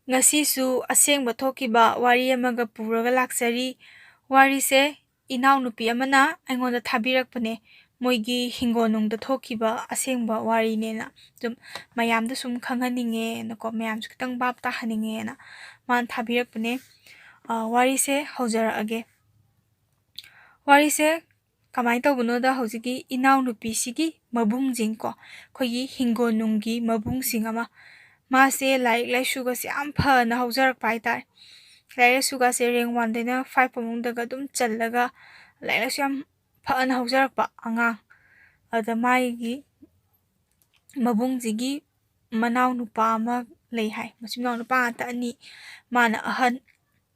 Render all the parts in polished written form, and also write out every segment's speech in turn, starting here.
Ngasisu asengba thokiba wari amaga puraga laksari. Warise inaunupi amana aingonda thabirakpane. Moigi hingonungda thokiba asengba wari nena. Dum mayamda sum khanganinge nako mayamsu kitang bab tahaninge na. Man thabirakpane. Warise haujarage. Warise kamai tawbunoda haujiki inaunupi sigi mabungjing ko. Khogi hingonunggi mabungsing ama. Maase like laishuga se am phana haujarak paitar. Like laishuga se rank 1 dena 5 pamungdaga dum challaga like laisu am phana haujarak pa angang. Ada maigi mabungjigi manaw nupa ama lay hai. Masimnaw nupa ata ani mana ahan.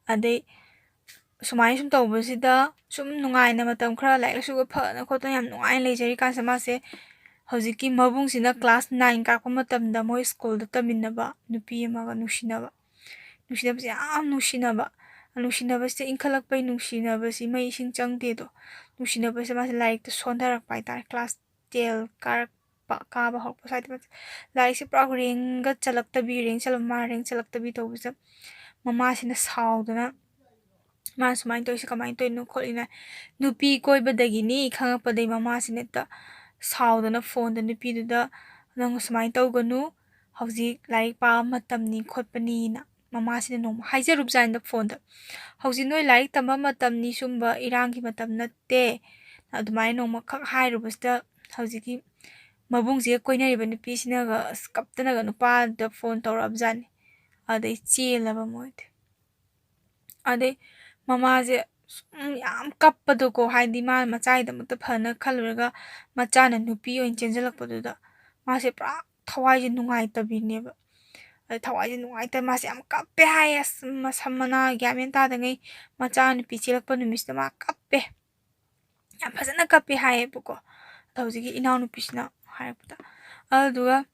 Ade sumay sum tawbasida sum nungay na matam khara like laishuga phana khotna yam nungay lay jari kansa maase. Haujiki mabungsina class 9 kakpa matamda moi school da taminaba nupi amaga nushinaba. Nushinaba se am nushinaba. Nushinaba se inkhalakpai nushinaba se mai ising changde do. Nushinaba se maase like to sondarak paitar class 10 karakpa kaba hokpa saiti bat. Like se prak ringa chalaktabi ring chalama ring chalaktabi tawbisa. Mama sina saudana. Ma sumay to isa kamay to inu kholina. Nupi koi badagini khangakpaday mama sineta. Saudana phone da nupi duda nang sumay tawganu hauji like pa matamni khotpani na mama sina nong haijarup jain da phone da hauji noi like tamba matamni sumba irangi matam natte adumai nong khak hairubasta haujiki mabungji koinariba nupi sina ga kaptana ga nupa da phone tawrab jan adai chelaba moite adai mama je yam kappado ko haidi ma machai da mutta phana khaluraga machana nupi oin chenjalakpaduda mase pra thawai je nungai tabineba thawai je nungai ta mase am kappe hai masamana gyamen ta da ngai macha nupi chelakpa numisda ma kappe yam phajana kappe hai buko hawjigi inaw nupi sina hairapta aduga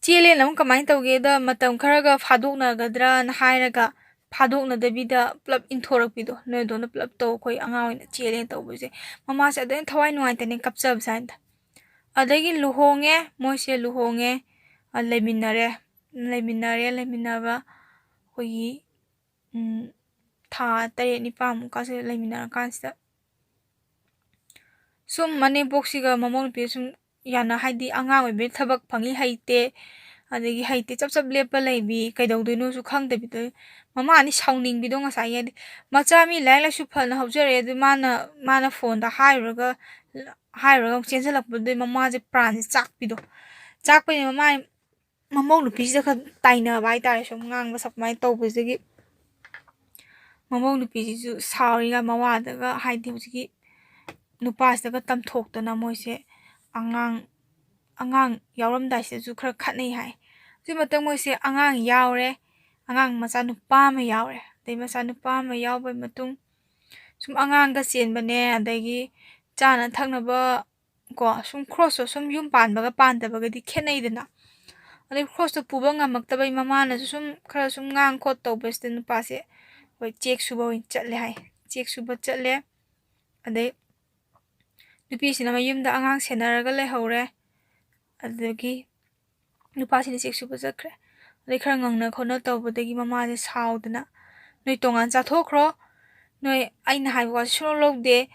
chele lam kamai tawge da matam kharaga phadokna gadra na hairaga phadokna dabida plap inthorakpido noidona plap taw koi angaoina chele tawbuse mama se aden thawai nuai tane kapchab sainda adagi luhonge moise luhonge leminaba hoyi tha tare ni pam ka se leminara kansta sum mane boxiga mamon pe sum yana haidi angang oibe thabak phangi haite adagi haite chap chap lepa leibi kaidawdoino su khangdabi mama ani sauning bido ngasai yadi macha mi lai su phana haujare adu mana phone da hairaga chenjalakpadu mama je pran chakpido chakpai mama mamau nupi se kha taina bai tare sum ngang ba sapmai tawbujigi mamau nupi ju sauriga mawadaga haidi hujigi nupa se ga tamthoktana moise angang yawramdai se ju khara khatnei hai ju matam moise angang yawre angang macha nupa ma yawre dei macha nupa ma yawbai matung sum angang ga chenbane adagi chana thaknaba ko sum cross sum yum panbaga pandabaga di khenaidana adai cross to puba ngamaktabai mama na sum khara sum ngang khot tawbeste nupa se hoi check suba win chatle hai check suba chatle adai nupi sina mayumda angang senaraga lehore adagi nupa sina check suba chakre adai khara ngangna khona tawbadagi mama je saudana noi tongan chathokro noi aina haiwa suno logde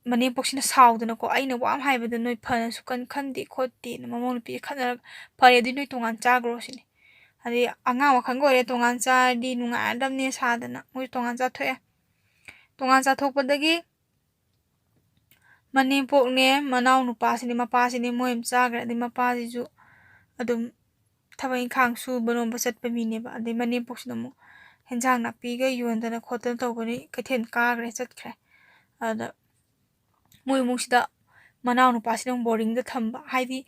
mane poksina saudana ko aina wam haibada noi phana sukan khandi khotti na mamon pi khana phare di noi tongan chagro sini adi anga wa khango re tongan cha di nunga adam ne sadana moi tongan cha thoya tongan cha thokpadagi mane pokne manaw nupa sini mapa sini moim chagra di mapa ji ju adum thabai khang su banom basat pamine ba adi mane poksina mo henjang na piga yondana khotan tawbani kathen kagre chatkre ada moi mungsida manaw nupa sina boarding da thamba haidi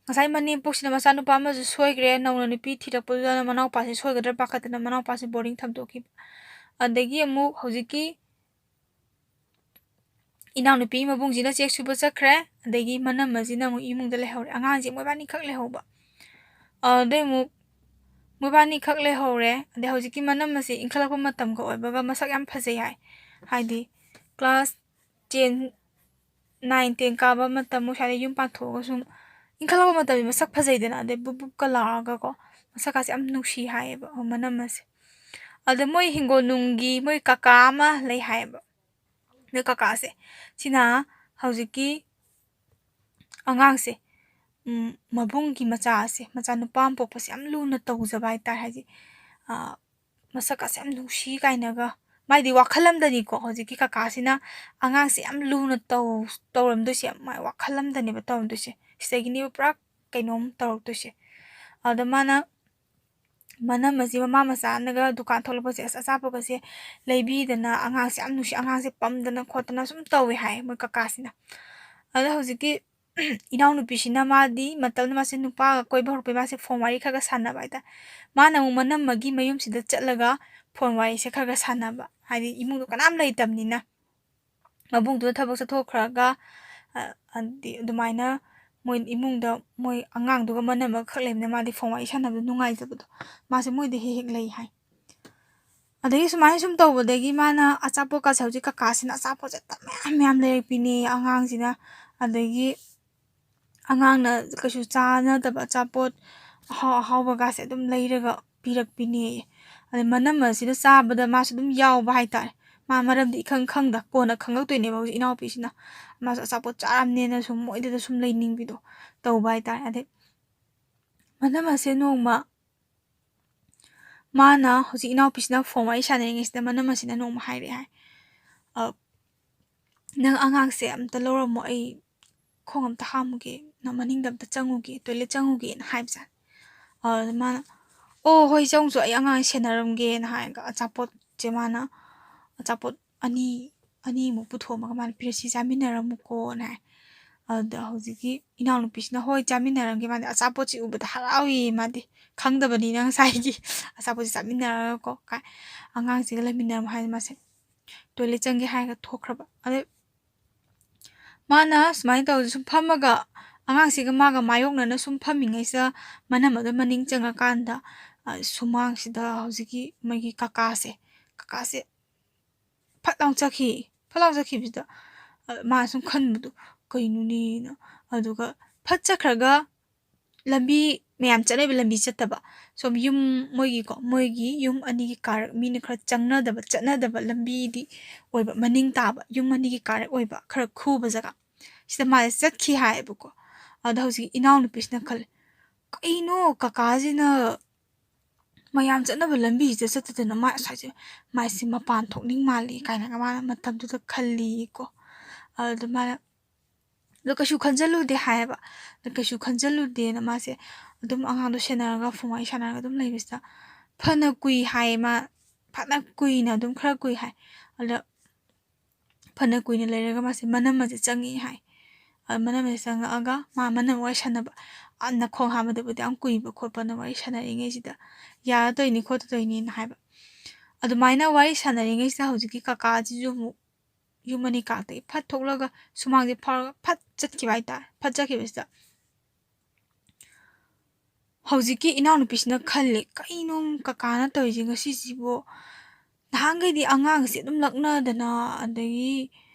ngasai mane poksina macha nupa ma ju soigre nawna nupi thirakpudana manaw pa se soigadra pakatana manaw pa se boarding thamdoki adagi amu hojiki inaw nupi mabungjina check suba chakre adagi manam majina mu imungda lehore angang je moibani khak lehoba adai mu moibani khak lehore ade hojiki manam mase inkhalakpa matam ka oibaga masak yam phajai hai haidi class 10 9 10 kaba matam mu shari yum pathoga sum inkhalakpa matam masak phajai dana ade bubup ka laraga ko ꯃꯁꯛꯀꯥꯁꯦ ꯌꯥꯝ ꯅꯨꯡꯁꯤ ꯍꯥꯏꯌꯦꯕ ꯃꯅꯝ ꯑꯁꯦ ꯑꯗ ꯃꯣꯏ ꯍꯤꯡꯒꯣꯜꯅꯨꯡꯒꯤ ꯃꯣꯏ ꯀꯀꯥ ꯑꯃ ꯂꯩ ꯍꯥꯏꯌꯦꯕ ꯑꯗ ꯀꯀꯥꯁꯦ ꯁꯤꯅ ꯍꯧꯖꯤꯛꯀꯤ ꯑꯉꯥꯡꯁꯦ ꯃꯕꯨꯡꯒꯤ ꯃꯆꯥꯁꯦ ꯃꯆꯥꯅꯨꯄꯥ ꯑꯃ ꯄꯣꯛꯄꯁꯦ ꯌꯥꯝ ꯂꯨꯅ ꯇꯧꯖꯕ ꯍꯥꯏꯇꯥꯔꯦ ꯍꯥꯏꯗꯤ ꯃꯁꯛꯀꯥꯁꯦ ꯌꯥꯝ ꯅꯨꯡꯁꯤ ꯀꯥꯏꯅꯒ ꯃꯥꯏꯗꯤ ꯋꯥꯈꯜ ꯑꯃꯗꯅꯤꯀꯣ ꯍꯧꯖꯤꯛꯀꯤ ꯀꯀꯥꯁꯤꯅ ꯑꯉꯥꯡꯁꯦ ꯌꯥꯝ ꯂꯨꯅ ꯇꯧꯔꯝꯗꯣꯏꯁꯦ ꯃꯥꯏ ꯋꯥꯈꯜ ꯑꯃꯗꯅꯦꯕ ꯇꯧꯔꯝꯗꯣꯏꯁꯦ ꯁꯤꯗꯒꯤꯅꯦꯕ ꯄꯨꯔꯥ ꯀꯩꯅꯣꯝ ꯇꯧꯔꯛꯇꯣꯏꯁꯦ ꯑꯗ ꯃꯥꯅ ꯃꯅꯝ ꯑꯁꯤ ꯃꯃꯥ ꯃꯆꯥꯅꯒ ꯗꯨꯀꯥꯟ ꯊꯣꯛꯂꯛꯄꯁꯦ ꯑꯆꯥꯄꯣꯠꯀꯁꯦ ꯂꯩꯕꯤꯗꯅ ꯑꯉꯥꯡꯁꯦ ꯌꯥꯝ ꯅꯨꯡꯁꯤ ꯑꯉꯥꯡꯁꯦ ꯄꯝꯗꯅ ꯈꯣꯠꯇꯅ ꯁꯨꯝ ꯇꯧꯋꯦ ꯍꯥꯏ ꯃꯣꯏ ꯀꯀꯥꯁꯤꯅ ꯑꯗ ꯍꯧꯖꯤꯛꯀꯤ ꯏꯅꯥꯎꯅꯨꯄꯤꯁꯤꯅ ꯃꯥꯗꯤ ꯃꯇꯝꯗ ꯃꯥꯁꯦ ꯅꯨꯄꯥꯒ ꯀꯣꯏꯕ ꯍꯧꯔꯛꯄꯩ ꯃꯥꯁꯦ ꯐꯣꯟ ꯋꯥꯔꯤ ꯈꯔ ꯁꯥꯟꯅꯕ ꯍꯥꯏꯇꯥꯔꯦ ꯃꯥꯅ ꯑꯃꯨꯛ ꯃꯅꯝꯃꯒꯤ ꯃꯌꯨꯝꯁꯤꯗ ꯆꯠꯂꯒ ꯐꯣꯟ ꯋꯥꯔꯤꯁꯦ ꯈꯔ ꯁꯥꯟꯅꯕ ꯍꯥꯏꯗꯤ ꯏꯃꯨꯡꯗꯣ ꯀꯅꯥꯝ ꯂꯩꯇꯕꯅꯤꯅ ꯃꯕꯨꯡꯗꯨꯅ ꯊꯕꯛ ꯆꯠꯊꯣꯛꯈ꯭ꯔꯒ ꯑꯗꯨꯃꯥꯏꯅ ꯃꯣꯏ ꯏꯃꯨꯡꯗ ꯃꯣꯏ ꯑꯉꯥꯡꯗꯨꯒ ꯃꯅꯝꯃꯒ ꯈꯛ ꯂꯩꯕꯅꯤꯅ ꯃꯥꯗꯤ ꯐꯣꯟ ꯋꯥꯔꯤ ꯁꯥꯟꯅꯕꯗꯣ ꯅꯨꯡꯉꯥꯏꯖꯕꯗꯣ ꯃꯥꯁꯦ ꯃꯣꯏꯗ ꯍꯦꯛ ꯂꯩ ꯍꯥꯏ ꯑꯗꯒꯤ ꯁꯨꯃꯥꯏꯅ ꯁꯨꯝ ꯇꯧꯕꯗꯒꯤ ꯃꯥꯅ ꯑꯆꯥꯄꯣꯠꯀꯁꯦ ꯍꯧꯖꯤꯛ ꯀꯀꯥꯁꯤꯅ ꯑꯆꯥꯄꯣꯠꯁꯦ ꯃꯌꯥꯝ ꯂꯩꯔꯛꯄꯤꯅꯦ ꯑꯉꯥꯡꯁꯤꯅ ꯑꯗꯒꯤ ꯑꯉꯥꯡꯅ ꯀꯩꯁꯨ ꯆꯥꯅꯗꯕ ꯑꯆꯥꯄꯣꯠ ꯑꯍꯥꯎꯕꯒꯁꯦ ꯑꯗꯨꯝ ꯂꯩꯔꯒ ꯄꯤꯔꯛꯄꯤꯅꯦ ꯑꯗꯩ ꯃꯅꯝ ꯑꯁꯤꯗ ꯆꯥꯕꯗ ꯃꯥꯁꯨ ꯑꯗꯨꯝ ꯌꯥꯎꯕ ꯍꯥꯏꯇꯥꯔꯦ ꯃꯥ ꯃꯔꯝꯗꯤ ꯏꯈꯪ ꯈꯪꯗ ꯀꯣꯟꯅ ꯈꯪꯉꯛꯇꯣꯏꯅꯦꯕ ꯍꯧꯖꯤꯛ ꯏꯅꯥꯎꯄꯤꯁꯤꯅ ꯃꯥꯁꯨ ꯑꯆꯥꯄꯣꯠ ꯆꯥꯔꯝꯅꯦꯅ ꯁꯨꯝ ꯃꯣꯏꯗꯨꯗ ꯁꯨꯝ ꯂꯩꯅꯤꯡꯕꯤꯗꯣ ꯇꯧꯕ ꯍꯥꯏꯇꯥꯔꯦ ꯑꯗꯩ ꯃꯅꯝ ꯑꯁꯦ ꯅꯣꯡꯃ ꯃꯥꯅ ꯍꯧꯖꯤꯛ ꯏꯅꯥꯎꯄꯤꯁꯤꯅ ꯐꯣꯟ ꯋꯥꯔꯤ ꯁꯥꯟꯅꯔꯤꯉꯩꯁꯤꯗ ꯃꯅꯝ ꯑꯁꯤꯅ ꯅꯣꯡꯃ ꯍꯥꯏꯔꯛꯑꯦ ꯍꯥꯏ ꯅꯪ ꯑꯉꯥꯡꯁꯦ ꯑꯝꯇ ꯂꯧꯔꯝꯃꯣ ꯑꯩ ꯈꯣꯡ ꯑꯝꯇ ꯍꯥꯝꯃꯨꯒꯦ ꯅꯪ ꯃꯅꯤꯡꯗ ꯑꯝꯇ ꯆꯪꯉꯨꯒꯦ ꯇꯣꯏꯂꯦꯠ ꯆꯪꯉꯨꯒꯦꯅ ꯍꯥꯏꯕꯖꯥꯠꯅꯤ ꯑꯗꯨꯗ ꯃꯥꯅ ꯑꯣ ꯍꯣꯏ ꯆꯪꯉꯨꯆꯣ ꯑꯩ ꯑꯉꯥꯡ ꯁꯦꯟꯅꯔꯝꯒꯦꯅ ꯍꯥꯏꯔꯒ ꯑꯆꯥꯄꯣꯠꯁꯦ ꯃꯥꯅ ꯑꯆꯥꯄꯣꯠ ꯑꯅꯤꯃꯨꯛ ꯄꯨꯊꯣꯛꯑꯃꯒ ꯃꯥꯅ ꯄꯤꯔꯁꯤ ꯆꯥꯃꯤꯟꯅꯔꯝꯃꯨꯀꯣꯅ ꯍꯥꯏ ꯑꯗꯨꯗ ꯍꯧꯖꯤꯛꯀꯤ ꯏꯅꯥꯎꯅꯨꯄꯤꯁꯤꯅ ꯍꯣꯏ ꯆꯥꯃꯤꯟꯅꯔꯝꯒꯦ ꯃꯥꯗꯤ ꯑꯆꯥꯄꯣꯠꯁꯤ ꯎꯕꯗ ꯍꯔꯥꯎꯏ ꯃꯥꯗꯤ ꯈꯪꯗꯕꯅꯤꯅ ꯉꯁꯥꯏꯒꯤ ꯑꯆꯥꯄꯣꯠꯁꯤ ꯆꯥꯃꯤꯟꯅꯔꯒꯀꯣ ꯑꯉꯥꯡꯁꯤꯒ ꯂꯩꯃꯤꯟꯅꯔꯝꯃꯣ ꯍꯥꯏꯅ ꯃꯥꯁꯦ ꯇꯣꯏꯂꯦꯠ ꯆꯪꯒꯦ ꯍꯥꯏꯔꯒ ꯊꯣꯛꯈ꯭ꯔꯕ ꯑꯗꯩ ꯃꯥꯅ ꯁꯨꯃꯥꯏꯅ ꯇꯧꯔ ꯁꯨꯝ ꯐꯝꯃꯒ ꯑꯉꯥꯡꯁꯤꯒ ꯃꯥꯒ ꯃꯥꯌꯣꯛꯅꯅ ꯁꯨꯝ ꯐꯝꯃꯤꯉꯩꯁꯤꯗ ꯃꯅꯝ ꯑꯗꯨ ꯃꯅꯤꯡ ꯆꯪꯉꯀꯥꯟꯗ ꯁꯨꯃꯥꯡꯁꯤꯗ ꯍꯧꯖꯤꯛꯀꯤ ꯃꯣꯏꯒꯤ ꯀꯀꯥꯁꯦ ꯐꯠ ꯂꯥꯎ ꯆꯠꯈꯤꯕꯁꯤꯗ ꯃꯥꯅ ꯁꯨꯝ ꯈꯟꯕꯗꯣ ꯀꯩꯅꯣꯅꯦꯅ ꯑꯗꯨꯒ ꯐꯠ ꯆꯠꯈ꯭ꯔꯒ ꯂꯝꯕꯤ ꯃꯌꯥꯝ ꯆꯠꯅꯕ ꯂꯝꯕꯤ ꯆꯠꯇꯕ ꯁꯨꯝ ꯌꯨꯝ ꯃꯣꯏꯒꯤ ꯌꯨꯝ ꯑꯅꯤꯒꯤ ꯀꯥꯔꯛ ꯃꯤꯅ ꯈꯔ ꯆꯠꯅꯗꯕ ꯂꯝꯕꯤꯗꯤ ꯑꯣꯏꯕ ꯃꯅꯤꯡ ꯇꯥꯕ ꯌꯨꯝ ꯑꯅꯤꯒꯤ ꯀꯥꯔꯛ ꯑꯣꯏꯕ ꯈꯔ ꯈꯨꯕ ꯖꯒꯥ ꯁꯤꯗ ꯃꯥꯁꯦ ꯆꯠꯈꯤ ꯍꯥꯏꯌꯦꯕꯀꯣ ꯑꯗ ꯍꯧꯖꯤꯛ ꯏꯅꯥꯎꯅꯨꯄꯤꯁꯤꯅ ꯈꯜꯂꯦ ꯀꯩꯅꯣ ꯀꯀꯥꯁꯤꯅ ꯃꯌꯥꯝ ꯆꯠꯅꯕ ꯂꯝꯕꯤꯁꯤꯗ ꯆꯠꯇꯗꯅ ꯃꯥꯏꯁꯦ ꯃꯄꯥꯟ ꯊꯣꯛꯅꯤꯡ ꯃꯥꯜꯂꯤ ꯀꯥꯏꯅꯒ ꯃꯥꯅ ꯃꯇꯝꯗꯨꯗ ꯈꯜꯂꯤꯀꯣ ꯑꯗꯨ ꯃꯥꯅ ꯑꯗꯣ ꯀꯩꯁꯨ ꯈꯟꯖꯜꯂꯨꯗꯦ ꯍꯥꯏꯌꯦꯕ ꯀꯩꯁꯨ ꯈꯟꯖꯜꯂꯨꯗꯦꯅ ꯃꯥꯁꯦ ꯑꯗꯨꯝ ꯑꯉꯥꯡꯗꯣ ꯁꯦꯟꯅꯔꯒ ꯐꯣꯟ ꯋꯥꯔꯤ ꯁꯥꯟꯅꯔꯒ ꯑꯗꯨꯝ ꯂꯩꯕꯁꯤꯗ ꯐꯅ ꯀꯨꯏ ꯍꯥꯏꯌꯦ ꯃꯥ ꯐꯅ ꯀꯨꯏꯅ ꯑꯗꯨꯝ ꯈꯔ ꯀꯨꯏ ꯍꯥꯏ ꯑꯗ ꯐꯅ ꯀꯨꯏꯅ ꯂꯩꯔꯒ ꯃꯥꯁꯦ ꯃꯅꯝ ꯑꯁꯦ ꯆꯪꯉꯛꯏ ꯍꯥꯏ ꯃꯅꯝ ꯑꯁꯦ ꯆꯪꯉꯛꯑꯒ ꯃꯅꯝ ꯋꯥꯔꯤ ꯁꯥꯟꯅꯕ ꯈꯣꯡ ꯍꯥꯝꯕꯗꯕꯨꯗꯤ ꯌꯥꯝ ꯀꯨꯏꯕ ꯈꯣꯠꯄꯅ ꯋꯥꯔꯤ ꯁꯥꯟꯅꯔꯤꯉꯩꯁꯤꯗ ꯌꯥꯔꯗꯣꯏꯅꯤ ꯈꯣꯠꯇꯗꯣꯏꯅꯤꯅ ꯍꯥꯏꯕ ꯑꯗꯨꯃꯥꯏꯅ ꯋꯥꯔꯤ ꯁꯥꯟꯅꯔꯤꯉꯩꯁꯤꯗ ꯍꯧꯖꯤꯛꯀꯤ ꯀꯀꯥꯁꯤꯁꯨ ꯑꯃꯨꯛ ꯌꯨꯝ ꯑꯅꯤ ꯀꯥꯔꯛꯇꯒꯤ ꯐꯠ ꯊꯣꯛꯂꯒ ꯁꯨꯃꯥꯡꯁꯦ ꯐꯥꯎꯔꯒ ꯐꯠ ꯆꯠꯈꯤꯕ ꯍꯥꯏꯇꯥꯔꯦ ꯐꯠ ꯆꯠꯈꯤꯕꯁꯤꯗ ꯍꯧꯖꯤꯛꯀꯤ ꯏꯅꯥꯎꯅꯨꯄꯤꯁꯤꯅ ꯈꯜꯂꯦ ꯀꯩꯅꯣ ꯀꯀꯥꯅ ꯇꯧꯔꯤꯁꯦ ꯉꯁꯤꯁꯤꯕꯨ ꯅꯍꯥꯟꯈꯩꯗꯤ ꯑꯉꯥꯡꯁꯦ ꯑꯗꯨꯝ ꯂꯛꯅꯗꯅ ꯑꯗꯒꯤ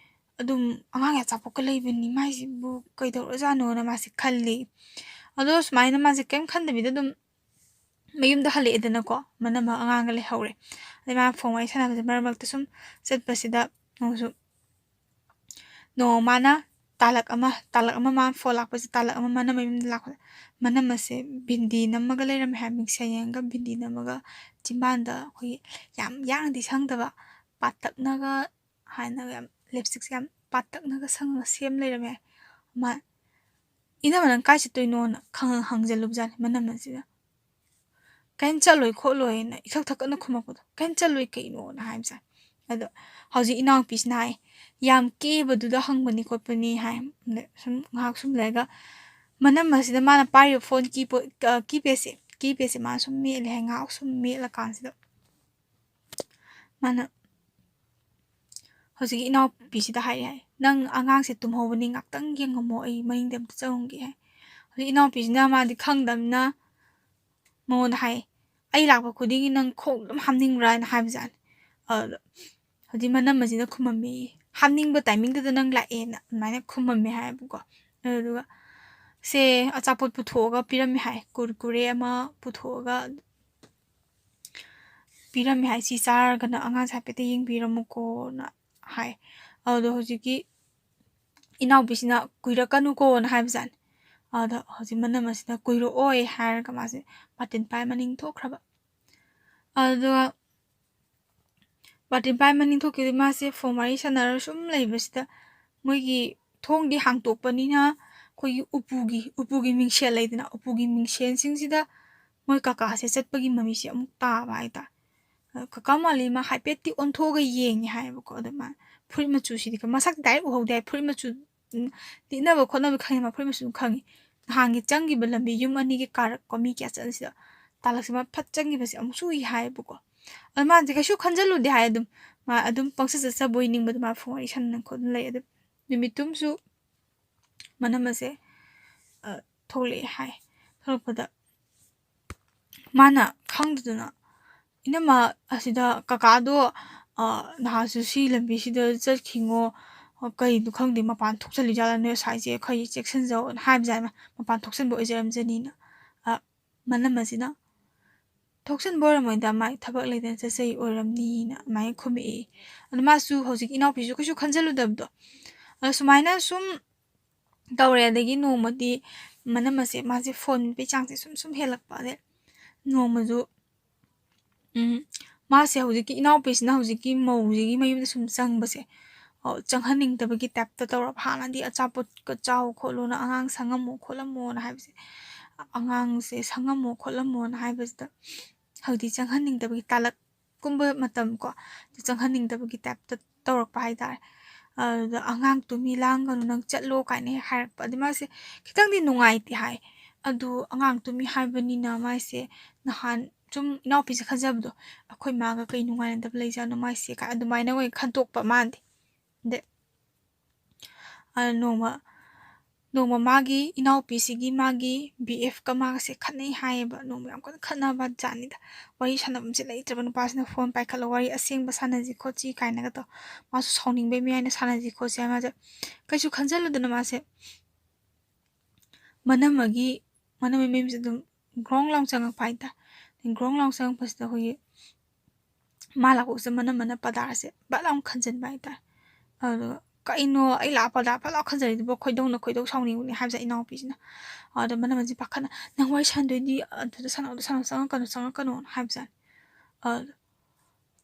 ꯑꯗꯨꯝ ꯑꯉꯥꯡꯒꯤ ꯑꯆꯥꯄꯣꯠꯀ ꯂꯩꯕꯅꯤ ꯃꯥꯏꯁꯤꯕꯨ ꯀꯩꯗꯧꯔꯖꯥꯠꯅꯣꯅ ꯃꯥꯁꯦ ꯈꯜꯂꯤ ꯑꯗꯣ ꯁꯨꯃꯥꯏꯅ ꯃꯥꯁꯦ ꯀꯩꯝ ꯈꯟꯗꯕꯤꯗ ꯑꯗꯨꯝ ꯃꯌꯨꯝꯗ ꯍꯜꯂꯛꯑꯦꯗꯅꯀꯣ ꯃꯅꯝꯃ ꯑꯉꯥꯡꯒ ꯂꯩꯍꯧꯔꯦ ꯑꯗꯩ ꯃꯥꯅ ꯐꯣꯟ ꯋꯥꯔꯤ ꯁꯥꯟꯅꯕꯁꯦ ꯃꯔꯛ ꯃꯔꯛꯇ ꯁꯨꯝ ꯆꯠꯄꯁꯤꯗ ꯅꯣꯡꯃ ꯃꯥꯅ ꯇꯥꯂꯛ ꯑꯃ ꯃꯥꯅ ꯐꯣꯟ ꯂꯥꯛꯄꯁꯦ ꯇꯥꯂꯛ ꯑꯃ ꯃꯅꯝ ꯃꯌꯨꯝꯗ ꯂꯥꯛꯄꯗ ꯃꯅꯝ ꯑꯁꯦ ꯚꯤꯟꯗꯤ ꯅꯝꯃꯒ ꯂꯩꯔꯝꯃꯦ ꯍꯥꯏ ꯃꯤꯡꯁꯦꯜ ꯌꯦꯡꯉꯒ ꯚꯤꯟꯗꯤ ꯅꯝꯃꯒ ꯆꯤꯝꯕꯥꯟꯗ ꯑꯩꯈꯣꯏꯒꯤ ꯌꯥꯝ ꯌꯥꯡꯅꯗꯤ ꯁꯪꯗꯕ ꯄꯥꯇꯛꯅꯒ ꯍꯥꯏꯅꯒ ꯌꯥꯝ ꯂꯤꯞꯁꯇꯤꯛꯁꯦ ꯌꯥꯝ ꯄꯥꯇꯛꯅꯒ ꯁꯪꯉꯒ ꯁꯦꯝ ꯂꯩꯔꯝꯃꯦ ꯃꯥ ꯏꯅꯝꯃ ꯅꯪ ꯀꯥꯏ ꯆꯠꯇꯣꯏꯅꯣꯅ ꯍꯪꯖꯜꯂꯨꯕꯖꯥꯠꯅꯤ ꯃꯅꯝ ꯑꯁꯤꯗ ꯀꯩꯝ ꯆꯠꯂꯣꯏ ꯈꯣꯠꯂꯣꯏꯅ ꯏꯊꯛ ꯊꯛꯀꯠꯅ ꯈꯨꯝꯃꯛꯄꯗꯣ ꯀꯩꯝ ꯆꯠꯂꯣꯏ ꯀꯩꯅꯣꯅ ꯍꯥꯏꯕꯖꯥꯠꯅꯤ ꯑꯗꯣ ꯍꯧꯖꯤꯛ ꯏꯅꯥꯎꯄꯤꯁꯤꯅ ꯍꯥꯏ ꯌꯥꯝ ꯀꯦꯕꯗꯨꯗ ꯍꯪꯕꯅꯤ ꯈꯣꯠꯄꯅꯤ ꯍꯥꯏ ꯁꯨꯝ ꯉꯥꯏꯍꯥꯛ ꯁꯨꯝ ꯂꯩꯔꯒ ꯃꯅꯝ ꯑꯁꯤꯗ ꯃꯥꯅ ꯄꯥꯏꯔꯤꯕ ꯐꯣꯟ ꯀꯤꯄꯦꯗꯁꯦ ꯃꯥꯅ ꯁꯨꯝ ꯃꯦꯠꯂꯦ ꯍꯥꯏ ꯉꯥꯏꯍꯥꯛ ꯁꯨꯝ ꯃꯦꯠꯂꯀꯥꯟꯁꯤꯗ ꯃꯥꯅ ꯍꯧꯖꯤꯛꯀꯤ ꯏꯅꯥꯎꯄꯤꯁꯤꯗ ꯍꯥꯏꯔꯦ ꯍꯥꯏ ꯅꯪ ꯑꯉꯥꯡꯁꯦ ꯇꯨꯝꯍꯧꯕꯅꯤ ꯉꯥꯛꯇꯪ ꯌꯦꯡꯉꯝꯃꯣ ꯑꯩ ꯃꯅꯤꯡꯗ ꯑꯝꯇ ꯆꯪꯉꯨꯒꯦ ꯍꯥꯏ ꯍꯧꯖꯤꯛ ꯏꯅꯥꯎꯄꯤꯁꯤꯅ ꯃꯥꯗꯤ ꯈꯪꯗꯕꯅꯤꯅ ꯃꯉꯣꯟꯗ ꯍꯥꯏ ꯑꯩ ꯂꯥꯛꯄ ꯈꯨꯗꯤꯡꯒꯤ ꯅꯪ ꯈꯣꯡ ꯑꯗꯨꯝ ꯍꯥꯝꯅꯤꯡꯕ꯭ꯔꯥꯅ ꯍꯥꯏꯕꯖꯥꯠꯅꯤ ꯑꯗꯨꯗ ꯍꯧꯖꯤꯛ ꯃꯅꯝ ꯑꯁꯤꯅ ꯈꯨꯝꯃꯝꯃꯤ ꯍꯥꯝꯅꯤꯡꯕ ꯇꯥꯏꯃꯤꯡꯗꯨꯗ ꯅꯪ ꯂꯥꯛꯑꯦꯅ ꯑꯗꯨꯃꯥꯏꯅ ꯈꯨꯝꯃꯝꯃꯦ ꯍꯥꯏꯌꯦꯕꯀꯣ ꯑꯗꯨꯗꯨꯒ ꯁꯦ ꯑꯆꯥꯄꯣꯠ ꯄꯨꯊꯣꯛꯑꯒ ꯄꯤꯔꯝꯃꯤ ꯍꯥꯏ ꯀꯨꯔꯀꯨꯔꯦ ꯑꯃ ꯄꯨꯊꯣꯛꯑꯒ ꯄꯤꯔꯝꯃꯤ ꯍꯥꯏ ꯁꯤ ꯆꯥꯔꯒꯅ ꯑꯉꯥꯡꯁꯦ ꯍꯥꯏꯐꯦꯠꯇ ꯌꯦꯡꯕꯤꯔꯝꯃꯨꯀꯣꯅ ꯍꯥꯏ ꯑꯗꯨꯗꯣ ꯍꯧꯖꯤꯛꯀꯤ ꯏꯅꯥꯎꯄꯤꯁꯤꯅ ꯀꯨꯏꯔꯛꯀꯅꯨꯀꯣꯅ ꯍꯥꯏꯕꯖꯥꯠꯅꯤ ꯑꯗ ꯍꯧꯖꯤꯛ ꯃꯅꯝ ꯑꯁꯤꯅ ꯀꯨꯏꯔꯛꯑꯣꯏ ꯍꯥꯏꯔꯒ ꯃꯥꯁꯦ ꯕꯥꯇꯤꯟ ꯄꯥꯏ ꯃꯅꯤꯡ ꯊꯣꯛꯈ꯭ꯔꯕ ꯑꯗꯨꯒ ꯕꯥꯇꯤꯟ ꯄꯥꯏ ꯃꯅꯤꯡ ꯊꯣꯛꯈꯤꯕꯗꯩ ꯃꯥꯁꯦ ꯐꯣꯟ ꯋꯥꯔꯤ ꯁꯥꯟꯅꯔ ꯁꯨꯝ ꯂꯩꯕꯁꯤꯗ ꯃꯣꯏꯒꯤ ꯊꯣꯡꯗꯤ ꯍꯥꯡꯇꯣꯛꯄꯅꯤꯅ ꯑꯩꯈꯣꯏꯒꯤ ꯎꯄꯨꯒꯤ ꯃꯤꯡꯁꯦꯜ ꯂꯩꯗꯅ ꯎꯄꯨꯒꯤ ꯃꯤꯡꯁꯦꯜꯁꯤꯡꯁꯤꯗ ꯃꯣꯏ ꯀꯀꯥꯁꯦ ꯆꯠꯄꯒꯤ ꯃꯃꯤꯁꯦ ꯑꯃꯨꯛ ꯇꯥꯕ ꯍꯥꯏꯇꯥꯔꯦ ꯀꯀꯥ ꯃꯥꯂꯤ ꯃꯥ ꯍꯥꯏꯐꯦꯠꯇꯤ ꯑꯣꯟꯊꯣꯛꯑꯒ ꯌꯦꯡꯉꯦ ꯍꯥꯏꯌꯦꯕꯀꯣ ꯑꯗ ꯃꯥ ꯐꯨꯔꯤꯠ ꯃꯆꯨꯁꯤꯗꯤ ꯃꯁꯛꯇꯤ ꯗꯥꯏꯔꯦꯛ ꯎꯍꯧꯗꯦ ꯍꯥꯏ ꯐꯨꯔꯤꯠ ꯃꯆꯨ ꯂꯤꯠꯅꯕ ꯈꯣꯠꯅꯕ ꯈꯪꯉꯦ ꯃꯥ ꯐꯨꯔꯤꯠ ꯃꯆꯨ ꯑꯗꯨꯝ ꯈꯪꯉꯤ ꯅꯍꯥꯟꯒꯤ ꯆꯪꯈꯤꯕ ꯂꯝꯕꯤ ꯌꯨꯝ ꯑꯅꯤꯒꯤ ꯀꯥꯔꯛꯄ ꯃꯤ ꯀꯌꯥ ꯆꯠꯂꯁꯤꯗ ꯇꯥꯂꯛꯁꯦ ꯃꯥ ꯐꯠ ꯆꯪꯈꯤꯕꯁꯦ ꯑꯃꯨꯛꯁꯨ ꯎꯏ ꯍꯥꯏꯌꯦꯕꯀꯣ ꯑꯗꯨ ꯃꯥꯁꯦ ꯀꯩꯁꯨ ꯈꯟꯖꯤꯜꯂꯨꯗꯦ ꯍꯥꯏ ꯑꯗꯨꯝ ꯃꯥ ꯑꯗꯨꯝ ꯄꯪꯆꯠ ꯆꯠꯆꯕꯣꯏ ꯅꯤꯡꯕꯗ ꯃꯥ ꯐꯣꯟ ꯋꯥꯔꯤ ꯁꯥꯟꯅ ꯈꯣꯠꯅ ꯂꯩ ꯑꯗꯨ ꯅꯨꯃꯤꯠꯇꯨꯝꯁꯨ ꯃꯅꯝ ꯑꯁꯦ ꯊꯣꯛꯂꯛꯑꯦ ꯍꯥꯏ ꯊꯣꯛꯂꯛꯄꯗ ꯃꯥꯅ ꯈꯪꯗꯗꯅ ꯏꯅꯝꯃ ꯑꯁꯤꯗ ꯀꯀꯥꯗꯣ ꯅꯍꯥꯟꯁꯨ ꯁꯤ ꯂꯝꯕꯤꯁꯤꯗ ꯆꯠꯈꯤꯉꯣ ꯀꯩꯅꯣ ꯈꯪꯗꯦ ꯃꯄꯥꯟ ꯊꯣꯛꯆꯜꯂꯤꯖꯥꯠꯂ ꯅꯣꯏ ꯁꯥꯏꯁꯦ ꯈꯔ ꯆꯦꯛꯁꯤꯟꯖꯧꯅ ꯍꯥꯏꯕꯖꯥꯠꯅ ꯃꯄꯥꯟ ꯊꯣꯛꯆꯟꯕ ꯑꯣꯏꯖꯔꯝꯖꯅꯤꯅ ꯃꯅꯝ ꯑꯁꯤꯅ ꯊꯣꯛꯆꯟꯕ ꯑꯣꯏꯔꯝꯃꯣꯏꯗ ꯃꯥꯏ ꯊꯕꯛ ꯂꯩꯗꯅ ꯆꯠꯆꯩ ꯑꯣꯏꯔꯝꯅꯤꯅ ꯑꯗꯨꯃꯥꯏꯅ ꯈꯨꯝꯃꯛꯏ ꯑꯗꯣ ꯃꯥꯁꯨ ꯍꯧꯖꯤꯛ ꯏꯅꯥꯎꯄꯤꯁꯨ ꯀꯩꯁꯨ ꯈꯟꯖꯜꯂꯨꯗꯕꯗꯣ ꯑꯗꯣ ꯁꯨꯃꯥꯏꯅ ꯁꯨꯝ ꯇꯧꯔꯦ ꯑꯗꯒꯤ ꯅꯣꯡꯃꯗꯤ ꯃꯅꯝ ꯑꯁꯦ ꯃꯥꯁꯦ ꯐꯣꯟ ꯃꯦꯠꯄꯩ ꯆꯥꯡꯁꯦ ꯁꯨꯝ ꯍꯦꯜꯂꯛꯄ ꯑꯗꯩ ꯅꯣꯡꯃꯁꯨ ꯃꯥꯁꯦ ꯍꯧꯖꯤꯛꯀꯤ ꯏꯅꯥꯎꯄꯤꯁꯤꯅ ꯍꯧꯖꯤꯛꯀꯤ ꯃꯧꯁꯤꯒꯤ ꯃꯌꯨꯝꯗ ꯁꯨꯝ ꯆꯪꯕꯁꯦ ꯆꯪꯍꯟꯅꯤꯡꯗꯕꯒꯤ ꯇꯥꯏꯞꯇ ꯇꯧꯔꯕ ꯍꯥꯟꯅꯗꯤ ꯑꯆꯥꯄꯣꯠꯀ ꯆꯥꯎ ꯈꯣꯠꯂꯣꯅ ꯑꯉꯥꯡ ꯁꯪꯉꯝꯃꯣ ꯈꯣꯠꯂꯝꯃꯣꯅ ꯍꯥꯏꯕꯁꯦ ꯑꯉꯥꯡꯁꯦ ꯁꯪꯉꯝꯃꯣ ꯈꯣꯠꯂꯝꯃꯣꯅ ꯍꯥꯏꯕꯁꯤꯗ ꯍꯧꯖꯤꯛ ꯆꯪꯍꯟꯅꯤꯡꯗꯕꯒꯤ ꯇꯥꯂꯛꯀꯨꯝꯕ ꯃꯇꯝ ꯀꯣ ꯆꯪꯍꯟꯅꯤꯡꯗꯕꯒꯤ ꯇꯥꯏꯞꯇ ꯇꯧꯔꯛꯄ ꯍꯥꯏꯇꯥꯔꯦ ꯑꯗꯨꯗ ꯑꯉꯥꯡ ꯇꯨꯃꯤ ꯂꯥꯡꯒꯅꯨ ꯅꯪ ꯆꯠꯂꯣ ꯀꯥꯏꯅ ꯍꯥꯏꯔꯛꯄ ꯑꯗꯩ ꯃꯥꯁꯦ ꯈꯤꯇꯪꯗꯤ ꯅꯨꯡꯉꯥꯏꯇꯦ ꯍꯥꯏ ꯑꯗꯨ ꯑꯉꯥꯡ ꯇꯨꯃꯤ ꯍꯥꯏꯕꯅꯤꯅ ꯃꯥꯁꯦ ꯅꯍꯥꯟ ꯁꯨꯝ ꯏꯅꯥꯎꯄꯤꯁꯦ ꯈꯟꯖꯕꯗꯣ ꯑꯩꯈꯣꯏ ꯃꯥꯒ ꯀꯩ ꯅꯨꯡꯉꯥꯏꯅꯗꯕ ꯂꯩꯖꯥꯠꯅꯣ ꯃꯥꯏꯁꯦ ꯑꯗꯨꯃꯥꯏꯅ ꯑꯣꯏꯅ ꯈꯟꯇꯣꯛꯄ ꯃꯥꯟꯗꯦ ꯑꯗꯩ ꯅꯣꯡꯃ ꯃꯥꯒꯤ ꯏꯅꯥꯎꯄꯤꯁꯤꯒꯤ ꯃꯥꯒꯤ BFꯀ ꯃꯥꯒꯁꯦ ꯈꯠꯅꯩ ꯍꯥꯏꯌꯦꯕ ꯅꯣꯡꯃ ꯌꯥꯝ ꯀꯟꯅ ꯈꯠꯅꯕ ꯖꯥꯠꯅꯤꯗ ꯋꯥꯔꯤ ꯁꯥꯟꯅꯐꯝꯁꯦ ꯂꯩꯇ꯭ꯔꯕ ꯅꯨꯄꯥꯁꯤꯅ ꯐꯣꯟ ꯄꯥꯏꯈꯠꯂ ꯋꯥꯔꯤ ꯑꯁꯦꯡꯕ ꯁꯥꯟꯅꯁꯤ ꯈꯣꯠꯁꯤ ꯀꯥꯏꯅꯒ ꯇꯧ ꯃꯥꯁꯨ ꯁꯥꯎꯅꯤꯡꯕꯩ ꯃꯌꯥꯏꯅ ꯁꯥꯟꯅꯁꯤ ꯈꯣꯠꯁꯤ ꯍꯥꯏ ꯃꯥꯁꯦ ꯀꯩꯁꯨ ꯈꯟꯖꯜꯂꯨꯗꯅ ꯃꯥꯁꯦ ꯃꯅꯝꯃꯒꯤ ꯃꯌꯨꯝꯁꯦ ꯑꯗꯨꯝ ꯒ꯭ꯔꯣꯡ ꯂꯥꯎ ꯆꯪꯉꯛꯄ ꯍꯥꯏꯇꯥꯔꯦ ꯒ꯭ꯔꯣꯡ ꯂꯥꯎ ꯆꯪꯉꯛꯄꯁꯤꯗ ꯑꯩꯈꯣꯏꯒꯤ ꯃꯥ ꯂꯥꯛꯄꯁꯤꯗ ꯃꯅꯝꯃꯅ ꯄꯗꯥꯔꯁꯦ ꯕꯠ ꯂꯥꯎ ꯈꯟꯖꯟꯕ ꯍꯥꯏꯇꯥꯔꯦ ꯑꯗꯨꯒ ꯀꯩꯅꯣ ꯑꯩ ꯂꯥꯛꯄ ꯄꯗꯥꯔ ꯐꯠ ꯂꯥꯎ ꯈꯟꯖꯜꯂꯤꯗꯨꯕꯣ ꯈꯣꯏꯗꯧ ꯁꯥꯎꯅꯤꯡꯕꯅꯤ ꯍꯥꯏꯕꯁꯦ ꯏꯅꯥꯎꯄꯤꯁꯤꯅ ꯑꯗ ꯃꯅꯝꯁꯦ ꯄꯥꯈꯠꯅ ꯅꯪ ꯋꯥꯔꯤ ꯁꯥꯟꯗꯣꯏꯗꯤ ꯑꯗꯨꯗ ꯆꯪꯉꯛꯀꯅꯣ ꯍꯥꯏꯕꯖꯥꯠꯅꯤ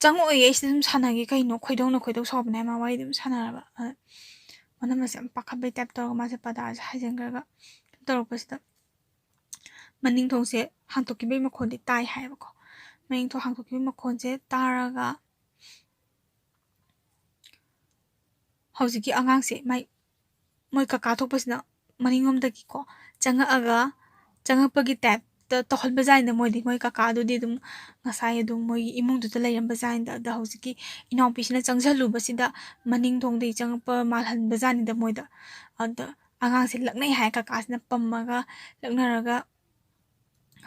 ꯆꯪꯉꯛꯑꯣꯏꯌꯦ ꯑꯩꯁꯤꯗ ꯑꯗꯨꯝ ꯁꯥꯟꯅꯒꯦ ꯀꯩꯅꯣ ꯈꯣꯏꯗꯧ ꯁꯥꯎꯕꯅꯦ ꯃꯥ ꯋꯥꯔꯤ ꯑꯗꯨꯝ ꯁꯥꯟꯅꯔꯕ ꯃꯅꯝ ꯑꯁꯦ ꯌꯥꯝ ꯄꯥꯈꯠꯄꯩ ꯇꯥꯏꯞ ꯇꯧꯔꯒ ꯃꯥꯁꯦ ꯄꯗꯥꯔꯁꯦ ꯍꯥꯏꯖꯤꯟꯈ꯭ꯔꯒ ꯇꯧꯔꯛꯄꯁꯤꯗ ꯃꯅꯤꯡ ꯊꯣꯡꯁꯦ ꯍꯥꯡꯇꯣꯛꯈꯤꯕꯒꯤ ꯃꯈꯣꯟꯗꯤ ꯇꯥꯏ ꯍꯥꯏꯌꯦꯕꯀꯣ ꯃꯅꯤꯡ ꯊꯣꯡ ꯍꯥꯡꯇꯣꯛꯈꯤꯕꯒꯤ ꯃꯈꯣꯟꯁꯦ ꯇꯥꯔꯒ ꯍꯧꯖꯤꯛꯀꯤ ꯑꯉꯥꯡꯁꯦ ꯃꯣꯏ ꯀꯀꯥ ꯊꯣꯛꯄꯁꯤꯅ ꯃꯅꯤꯡꯂꯣꯝꯗꯒꯤꯀꯣ ꯆꯪꯉꯛꯄꯒꯤ ꯇꯥꯏꯞꯇ ꯇꯧꯍꯟꯕꯖꯥꯠꯅꯤꯗ ꯃꯣꯏ ꯀꯀꯥꯗꯨꯗꯤ ꯑꯗꯨꯝ ꯉꯁꯥꯏ ꯑꯗꯨꯝ ꯃꯣꯏꯒꯤ ꯏꯃꯨꯡꯗꯨꯗ ꯂꯩꯔꯝꯕꯖꯥꯠꯅꯤꯗ ꯑꯗ ꯍꯧꯖꯤꯛꯀꯤ ꯏꯅꯥꯎꯄꯤꯁꯤꯅ ꯆꯪꯁꯤꯜꯂꯨꯕꯁꯤꯗ ꯃꯅꯤꯡ ꯊꯣꯡꯗꯒꯤ ꯆꯪꯉꯛꯄ ꯃꯥꯜꯍꯟꯕꯖꯥꯠꯅꯤꯗ ꯃꯣꯏꯗ ꯑꯗ ꯑꯉꯥꯡꯁꯦ ꯂꯛꯅꯩ ꯍꯥꯏ ꯀꯀꯥꯁꯤꯅ ꯄꯝꯃꯒ ꯂꯛꯅꯔꯒ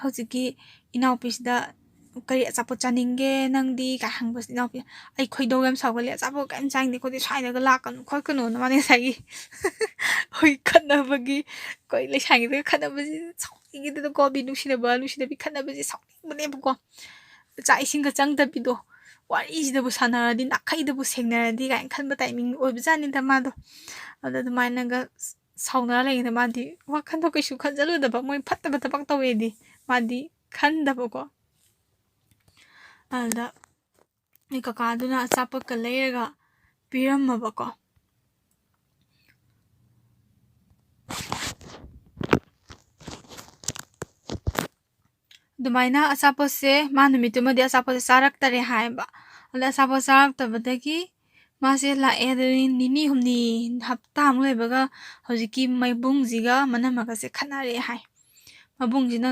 ꯍꯧꯖꯤꯛꯀꯤ ꯏꯅꯥꯎꯄꯤꯁꯤꯗ ꯀꯔꯤ ꯑꯆꯥꯄꯣꯠ ꯆꯥꯅꯤꯡꯒꯦ ꯅꯪꯗꯤ ꯀꯥꯏ ꯍꯪꯕꯁꯤ ꯏꯅꯥꯎꯄꯤ ꯑꯩ ꯈꯣꯏꯗꯧ ꯌꯥꯝ ꯁꯥꯎꯒꯠꯂꯦ ꯑꯆꯥꯄꯣꯠ ꯀꯩꯝ ꯆꯥꯅꯤꯡꯗꯦ ꯑꯩꯈꯣꯏꯗꯤ ꯁ꯭ꯋꯥꯏꯗꯒ ꯂꯥꯛꯀꯅꯨ ꯈꯣꯠꯀꯅꯨꯅ ꯃꯥꯅ ꯉꯁꯥꯏꯒꯤ ꯑꯩꯈꯣꯏ ꯈꯠꯅꯕꯒꯤ ꯑꯩꯈꯣꯏ ꯂꯩꯁꯥꯏꯒꯤꯗꯒ ꯈꯠꯅꯕꯁꯤ ꯁꯥꯎꯅꯤꯡꯉꯤꯗꯅꯀꯣ ꯅꯨꯡꯁꯤꯅꯕꯤ ꯈꯠꯅꯕꯁꯤ ꯁꯥꯎꯅꯤꯡꯕꯅꯦꯕꯀꯣ ꯆꯥꯛ ꯏꯁꯤꯡꯒ ꯆꯪꯗꯕꯤꯗꯣ ꯋꯥꯔꯤꯁꯤꯗꯕꯨ ꯁꯥꯟꯅꯔꯗꯤ ꯅꯥꯈꯩꯗꯕꯨ ꯁꯦꯡꯅꯔꯗꯤ ꯀꯥꯏꯅ ꯈꯟꯕ ꯇꯥꯏꯃꯤꯡ ꯑꯣꯏꯕꯖꯥꯠꯅꯤꯗ ꯃꯥꯗꯣ ꯑꯗ ꯑꯗꯨꯃꯥꯏꯅꯒ ꯁꯥꯎꯅꯔ ꯂꯩꯉꯩꯗ ꯃꯥꯗꯤ ꯋꯥꯈꯟꯗꯣ ꯀꯩꯁꯨ ꯈꯟꯖꯜꯂꯨꯗꯕ ꯃꯣꯏ ꯐꯠꯇꯕ ꯊꯕꯛ ꯇꯧꯋꯦꯗꯤ ꯃꯥꯗꯤ ꯈꯟꯗꯕꯀꯣ ꯑꯗꯨꯗ ꯅꯣꯏ ꯀꯀꯥꯗꯨꯅ ꯑꯆꯥꯄꯣꯠꯀ ꯂꯩꯔꯒ ꯄꯤꯔꯝꯃꯕꯀꯣ ꯑꯗꯨꯃꯥꯏꯅ ꯑꯆꯥꯄꯣꯠꯁꯦ ꯃꯥ ꯅꯨꯃꯤꯠꯇꯨꯃꯗꯤ ꯑꯆꯥꯄꯣꯠꯁꯦ ꯆꯥꯔꯛꯇꯔꯦ ꯍꯥꯏꯌꯦꯕ ꯑꯗ ꯑꯆꯥꯄꯣꯠ ꯆꯥꯔꯛꯇꯕꯗꯒꯤ ꯃꯥꯁꯦ ꯂꯥꯛꯑꯦ ꯑꯗꯨꯗꯒꯤ ꯅꯤꯅꯤ ꯍꯨꯝꯅꯤ ꯍꯞꯇꯥꯃꯨꯛ ꯂꯩꯕꯒ ꯍꯧꯖꯤꯛꯀꯤ ꯃꯕꯨꯡꯁꯤꯒ ꯃꯅꯝꯃꯒꯁꯦ ꯈꯠꯅꯔꯛꯑꯦ ꯍꯥꯏ ꯃꯕꯨꯡꯁꯤꯅ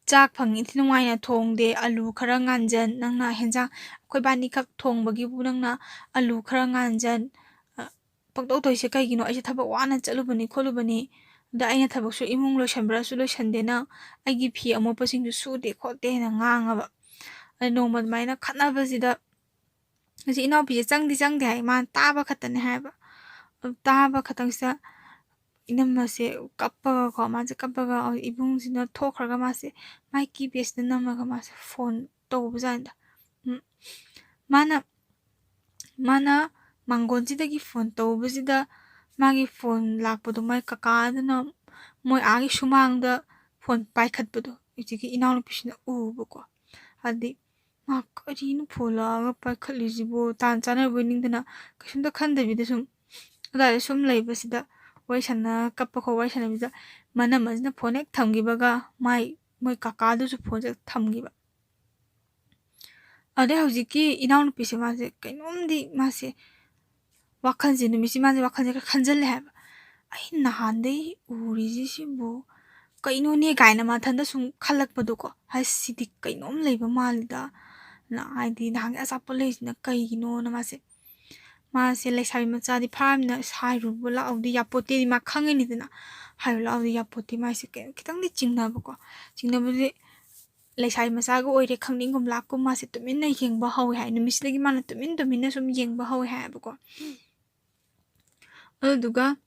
ꯆꯥꯛ ꯐꯪꯉꯤ ꯏꯟꯊꯤ ꯅꯨꯡꯉꯥꯏꯅ ꯊꯣꯡꯗꯦ ꯑꯂꯨ ꯈꯔ ꯉꯥꯟꯖꯟ ꯅꯪꯅ ꯍꯦꯟꯖꯥꯡ ꯑꯩꯈꯣꯏꯕꯥꯅꯤꯈꯛ ꯊꯣꯡꯕꯒꯤꯕꯨ ꯅꯪꯅ ꯑꯂꯨ ꯈꯔ ꯉꯥꯟꯖꯟ ꯄꯪꯇꯧ ꯇꯧꯔꯤꯁꯦ ꯀꯩꯒꯤꯅꯣ ꯑꯩꯁꯦ ꯊꯕꯛ ꯋꯥꯅ ꯆꯠꯂꯨꯕꯅꯤ ꯈꯣꯠꯂꯨꯕꯅꯤ ꯑꯗ ꯑꯩꯅ ꯊꯕꯛꯁꯨ ꯏꯃꯨꯡ ꯂꯣꯏꯁꯟꯕ꯭ꯔꯁꯨ ꯂꯣꯏꯁꯟꯗꯦ ꯅꯪ ꯑꯩꯒꯤ ꯐꯤ ꯑꯃꯣꯠꯄꯁꯤꯡꯗꯨ ꯁꯨꯗꯦ ꯈꯣꯠꯇꯦꯅ ꯉꯥꯡꯉꯕ ꯑꯗ ꯅꯣꯡꯃ ꯑꯗꯨꯃꯥꯏꯅ ꯈꯠꯅꯕꯁꯤꯗ ꯍꯧꯖꯤꯛ ꯏꯅꯥꯎꯄꯤꯁꯦ ꯆꯪꯗꯦ ꯍꯥꯏ ꯃꯥꯅ ꯇꯥꯕ ꯈꯛꯇꯅꯦ ꯍꯥꯏꯕ ꯇꯥꯕ ꯈꯛꯇꯪꯁꯤꯗ inamase kappaga ko mase kappaga ibungsina thokkhraga mase mai keypad na namaga mase phone tawbajanda mana mana mangonsidagi phone tawbasida magi phone lakpado mai kaka aduna moi agi sumangda phone paikhatpado ijiki inawnupisina ubako adi ma karino phone laga paikhatlisibo tan chanarbo ningdana kaisumta khandabida sum adai sum leibasida waisana kappa ko waisana bisa mana masina phone ek thamgibaga mai moi kaka du su phone thamgiba ade hojiki inawnupise mase kainomdi mase wakhanse numisi mase wakhanse khanjalle haba ai nahandai urisi sibo kainone gaina mathanda sum khalakpado ko hasidi kainom leiba malida na aidi nahang asapo leisina kaigino na mase leisabi machadi phamna sairubo laudi yapote ma khangeni dina hayo laudi yapote mase kitangdi chingnaba ko chingnabudi leisabi machaga oire khangningum lakum mase tuminna yengba hawi hai numisidagi mana tuminna sum yengba hawi hai ba ko aduga